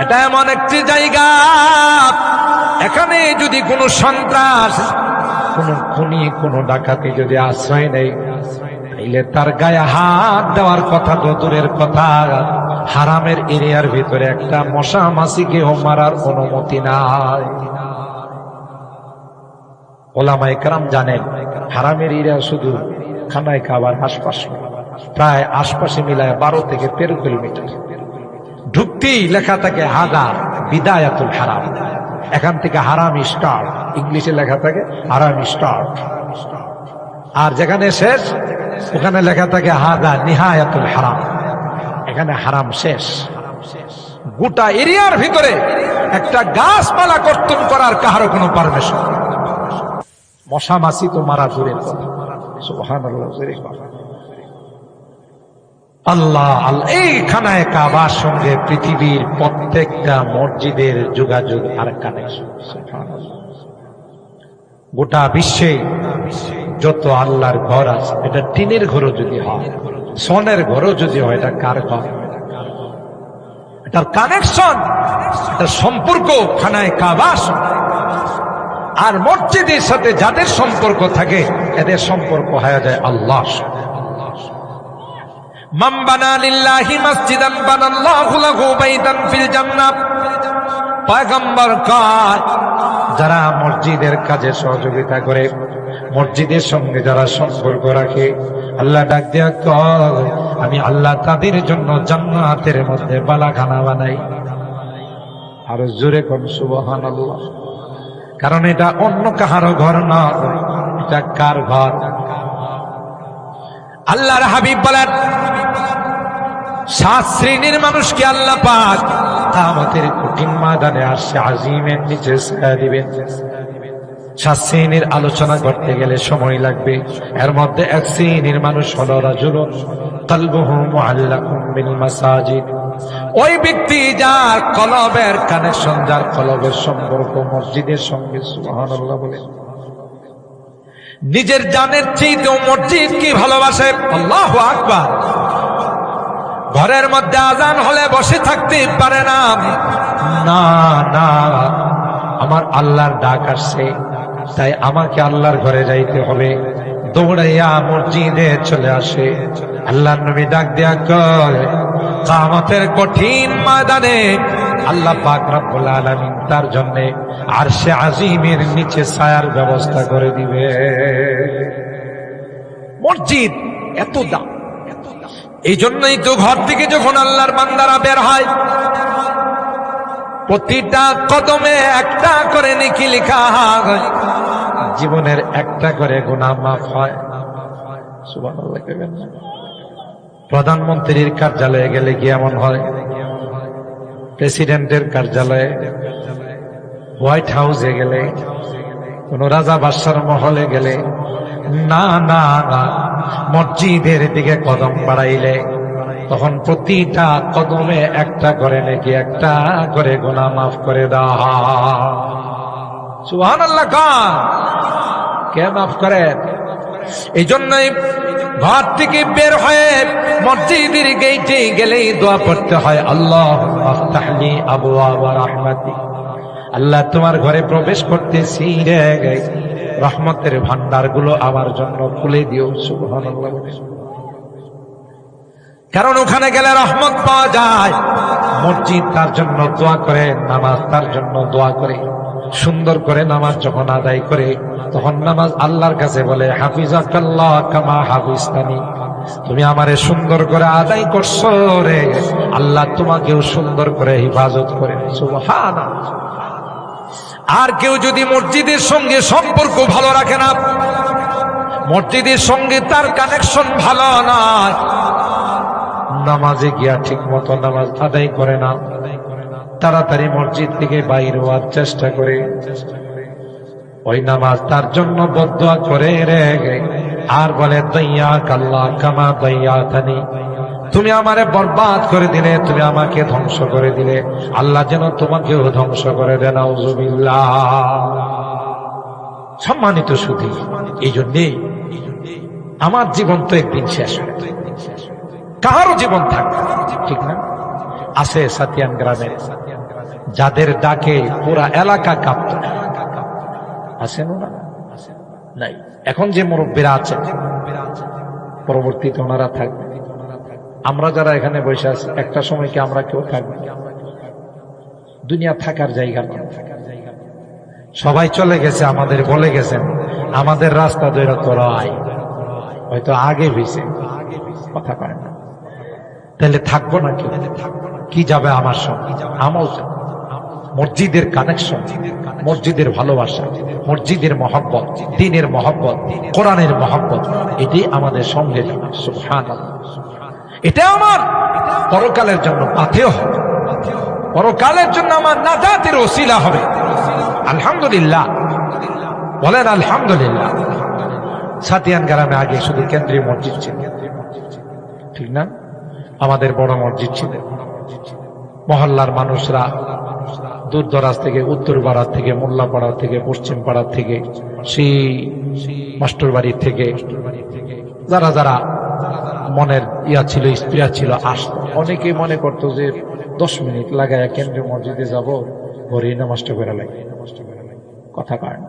এটা এমন একটি জায়গা, এখানে যদি কোনো সন্ত্রাস, কোনো খুনি, কোনো ডাকাতি যদি আশ্রয় নেই, তাইলে তার গায়ে হাত দেওয়ার কথা তো দূরের কথা, হারামের এরিয়ার ভিতরে একটা মশা মাছিকেও মারার অনুমতি নাই। ওলামায়ে কেরাম জানেন হারামের এরিয়া শুধু খানায় কাবার আশপাশ, প্রায় আশপাশে মিলায় 12 থেকে 13 কিলোমিটার। ঢুকতেই লেখা থাকে হাদা বিদায়াতুল হারাম, এখান থেকে হারাম স্টার্ট, ইংলিশে লেখা থাকে হারাম স্টার্ট। আর যেখানে শেষ ওখানে লেখা থাকে হাদা নিহায়াতুল হারাম, এখানে হারাম শেষ। গোটা এরিয়ার ভিতরে একটা গাছপালা কর্তন করার কাহারও কোনো পারমিশন, মশা মাছি তো মারা দূরের কথা। সুবহানাল্লাহ। আল্লাহ আল্লাহ। এই খানায় কাবার সঙ্গে পৃথিবীর প্রত্যেকটা মসজিদের যোগাযোগ আর কানেকশন। গোটা বিশ্বে যত আল্লাহর ঘর আছে, এটা টিনের ঘরও যদি হয়, সোনের ঘরও যদি হয়, এটা কার ঘর? এটার কানেকশন, এটার সম্পর্ক খানায় কাবার আর মসজিদের সাথে যাদের সম্পর্ক থাকে, এদের সম্পর্ক হয়ে যায় আল্লাহ। মান বানা লিল্লাহি মসজিদান বানাল্লাহু লাহু বাইতান ফিল জান্নাহ। পয়গম্বর কয়, যারা মসজিদের কাজে সহযোগিতা করে, মসজিদের সঙ্গে যারা সম্পর্ক রাখে, আল্লাহ ডাক দেয়া কয় আমি আল্লাহ তাদের জন্য জান্নাতের মধ্যে বালাখানা বানাই। আর জোরে কোন সুবহানাল্লাহ। কারণ এটা অন্য কাহারও ঘর না, এটা কার ঘর? আল্লাহর হাবিব বলেন 7 শ্রেণীর মানুষকে আল্লাহ পাক কিয়ামতের কঠিন ময়দানে আরশে আজিমের নিচে ছায়া দিবেন। 7 শ্রেণীর আলোচনা করতে গেলে সময় লাগবে। এর মধ্যে 1 শ্রেণীর মানুষ হলো রাজুলুন কলবুহু মুআল্লাকুম বিল মাসাজিদ। ওই ব্যক্তি যার কলবের কানেকশন, যার কলবের সম্পর্ক মসজিদের সঙ্গে। সুবহানাল্লাহ বলে। নিজের জানের চেয়েও মসজিদকে ভালোবাসে। আল্লাহু আকবার। ঘরের মধ্যে আজান হলে বসে থাকতে পারে না, না না, আমার আল্লাহর ডাক আসছে, তাই আমাকে আল্লাহর ঘরে যাইতে হবে। দৌড়াইয়া মসজিদে চলে আসে। আল্লাহর নবী ডাক দেয়া কয় কিয়ামতের কঠিন ময়দানে আল্লাহ পাক রব্বুল আলামিন তার জন্য আরশে আজিমের নিচে ছায়ার ব্যবস্থা করে দিবে। মসজিদ এত দাম। এই জন্যই তো ঘর থেকে যখন আল্লাহর বান্দারা বের হয়, প্রতিটা কদমে একটা করে নেকি লেখা হয়, জীবনের একটা করে গুনাহ মাফ হয়। সুবহানাল্লাহ কইবেন না? প্রধানমন্ত্রীর কার্যালয়ে গেলে কি এমন হয়? প্রেসিডেন্টের কার্যালয়ে, হোয়াইট হাউসে গেলে, কোন রাজা বাদশার মহলে গেলে, না না না, মসজিদের দিকে কদম বাড়াইলে তখন প্রতিটা কদমে একটা করে নাকি একটা করে গুনাহ মাফ করে দেওয়া হয়। সুবহানাল্লাহ। কে মাফ করেন? এই জন্যই ঘর থেকে বের হয়ে মসজিদের গেটে গেলেই দোয়া পড়তে হয়, আল্লাহুম্মা আফতাহলি আবওয়াবা রাহমাতিক। আল্লাহ তোমার ঘরে প্রবেশ করতেছি রে, রহমতের ভান্ডারগুলো আমার জন্য খুলে দিও। সুবহানাল্লাহ। কারণ ওখানে গেলে রহমত পাওয়া যায়। মসজিদ তার জন্য দোয়া করে, নামাজ তার জন্য দোয়া করে। সুন্দর করে নামাজ যখন আদায় করে তখন নামাজ আল্লাহর কাছে বলে, হাফিজাকাল্লাহ কামা হাফিজতানি। তুমি আমারে সুন্দর করে আদায় করছো রে, আল্লাহ তোমাকেও সুন্দর করে হিফাজত করে। সুবহানাল্লাহ। আর কেউ যদি মসজিদের সঙ্গে সম্পর্ক ভালো রাখে না, মসজিদের সঙ্গে তার কানেকশন ভালো নয়, নামাজে গিয়া ঠিক মতো নামাজ আদায় করে না, তাড়াতাড়ি মসজিদ থেকে বাইর হওয়ার চেষ্টা করে, ওই নামাজ তার জন্য বদদুয়া করে রে, আর বলে দাইয়াকাল্লাহ কামা দাইয়াতানি। তুমি আমারে বরবাদ করে দিলে, তুমি আমাকে ধ্বংস করে দিলে, আল্লাহ যেন তোমাকেও ধ্বংস করে দেন। নাউযুবিল্লাহ। সম্মানিত সুধী, এই জন্যে আমার জীবন তো একদিন শেষ হয়, কারো জীবন থাকবে, ঠিক না? আছে সাতিয়ান গ্রামে যাদের ডাকে পুরা এলাকা কাঁপত, আছেন না? নাই। এখন যে মুরব্বীরা আছেন, পরবর্তীতে ওনারা থাকবে। আমরা যারা এখানে বসে আছি, একটা সময় কি আমরা কেউ থাকবে? দুনিয়া থাকার জায়গা না। সবাই চলে গেছে, আমাদের বলে গেছেন আমাদের রাস্তা ধরে তোরা আয়, হয়তো আগে হয়েছে, কথা পায় না। তাহলে থাকবো না কেউ? কি যাবে আমার সঙ্গে? আমল মসজিদের কানেকশন, মসজিদের ভালোবাসা, মসজিদের মহব্বত, দ্বীনের মহব্বত, কোরআনের মহব্বত, এটাই আমাদের সঙ্গে যাবে। সুবহানাল্লাহ। এটা আমার পরকালের জন্য পাথেয় হবে, পরকালের জন্য আমার নাজাতের ওসিলা হবে। আলহামদুলিল্লাহ বলেন, আলহামদুলিল্লাহ। সাতিয়ান গ্রামে আগে শুধু কেন্দ্রীয় মসজিদ ছিল, ঠিক না? আমাদের বড় মসজিদ ছিল। মহল্লার মানুষরা দূর দরাজ থেকে, উত্তর পাড়া থেকে, মোল্লাপাড়া থেকে, পশ্চিম পাড়া থেকে, সেই মাস্টার বাড়ির থেকে, যারা যারা মনের ইয়া ছিল, স্প্রিয়া ছিল, আসতো। অনেকে মনে করতো যে 10 মিনিট লাগায় কেন্দ্রীয় মসজিদে যাব, ঘরে নামাজটা করে লাগে, কথা কয় না।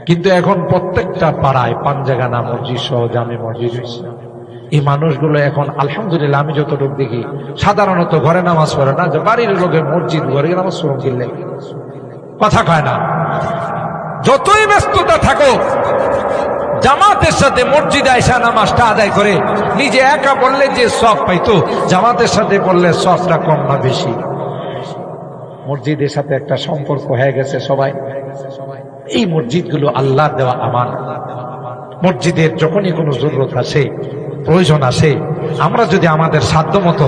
কিন্তু এখন প্রত্যেকটা পাড়ায় পাঞ্জাগানা মসজিদ সহ জামে মসজিদ হয়েছে। এই মানুষগুলো এখন আলহামদুলিল্লাহ, আমি যতটুকু দেখি, সাধারণত ঘরে নামাজ পড়ে না, যে বাড়ির লোকে মসজিদ ঘরে নামাজ পড়ুন কিনলে, কথা কয় না। যতই ব্যস্ততা থাকো, জামাতের সাথে মসজিদে আইসা নামাজটা আদায় করে নিজে একা পড়লে যে সওয়াব পাইতো, জামাতের সাথে পড়লে সওয়াবটা কম না বেশি? মসজিদের সাথে একটা সম্পর্ক হয়ে গেছে সবাই। এই মসজিদগুলো আল্লাহর দেওয়া আমানত। মসজিদের যখনই কোনো জরুরত আসে, প্রয়োজন আসে, আমরা যদি আমাদের সাধ্য মতো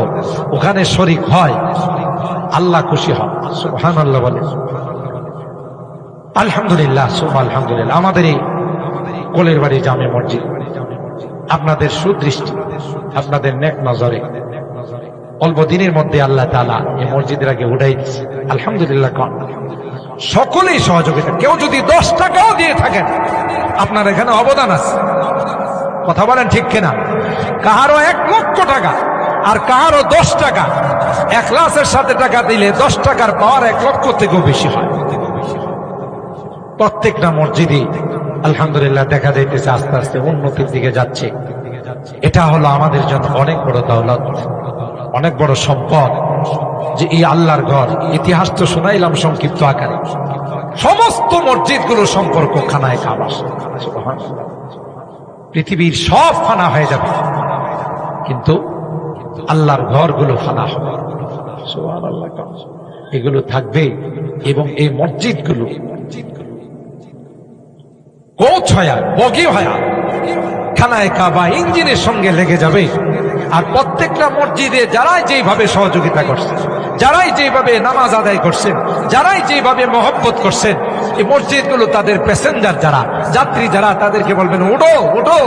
ওখানে শরীক হয়, আল্লাহ খুশি হন। সুবহানাল্লাহ বলে। আলহামদুলিল্লাহ, আলহামদুলিল্লাহ। আমাদের এই কোলের বাড়ি জামে মসজিদ আপনাদের সুদৃষ্টি, আপনাদের নেক নজরে অল্প দিনের মধ্যে আল্লাহ তাআলা এই মসজিদের আগে উঠাই দিচ্ছে। আলহামদুলিল্লাহ। সকলেই সহযোগিতা। কেউ যদি 10 টাকাও দিয়ে থাকেন, আপনার এখানে অবদান আছে। কথা বলেন ঠিক কিনা? কাহারও 1 লক্ষ টাকা আর কাহারও 10 টাকা, ইখলাসের সাথে টাকা দিলে 10 টাকার পাওয়ার 1 লক্ষ থেকেও বেশি হয়। প্রত্যেকটা মসজিদে আলহামদুলিল্লাহ দেখা যাইতেছে আস্তে আস্তে উন্নতির দিকে যাচ্ছে। এটা হলো আমাদের জন্য অনেক বড় দৌলত, অনেক বড় সম্পদ যে এই আল্লাহর ঘর। ইতিহাস তো শোনাইলাম সংক্ষিপ্ত আকারে। সমস্ত মসজিদগুলো সম্পর্ক খানায় কাবা। পৃথিবীর সব ফানা হয়ে যাবে, কিন্তু আল্লাহর ঘরগুলো ফানা হবে। সুবহানাল্লাহ। এগুলো থাকবে এবং এই মসজিদগুলো কোচ হয়া, বগি হয়া খানায় কাবা ইঞ্জিনের সঙ্গে লেগে যাবে। আর প্রত্যেকটা মসজিদে যারাই যেভাবে সহযোগিতা করছেন, যারাই যেভাবে নামাজ আদায় করছেন, যারাই যেভাবে মহব্বত করছেন, এই মসজিদগুলো তাদের প্যাসেঞ্জার যারা, যাত্রী যারা, তাদেরকে বলবেন উঠো উঠো,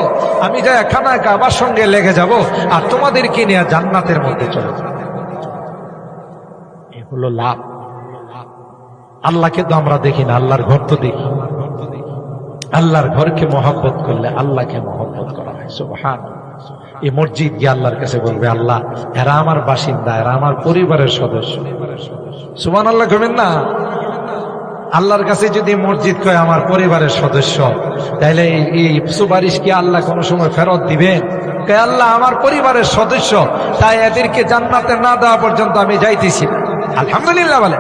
আমি যাই খানায় কাবার সঙ্গে লেগে যাব আর তোমাদেরকে নিয়ে জান্নাতের মধ্যে চলে যাব। এ হলো লাভ। আল্লাহকে তো আমরা দেখি না, আল্লাহর ঘর তো দেখি। আল্লাহর ঘরকে মহব্বত করলে আল্লাহকে মহব্বত করা হয়। সুবহানাল্লাহ। এই মসজিদ গিয়ে আল্লাহর কাছে বলবে, আল্লাহ এরা আমার বাসিন্দা, এরা আমার পরিবারের সদস্য। সুবহানাল্লাহ করবেন না? আল্লাহর কাছে যদি মসজিদ কয় আমার পরিবারের সদস্য, তাহলে এই সুপারিশ কি আল্লাহ কোনো সময় ফেরত দিবেন? কয় আল্লাহ আমার পরিবারের সদস্য, তাই এদেরকে জান্নাতে না দেওয়া পর্যন্ত আমি যাইতেছি না। আলহামদুলিল্লাহ বলে।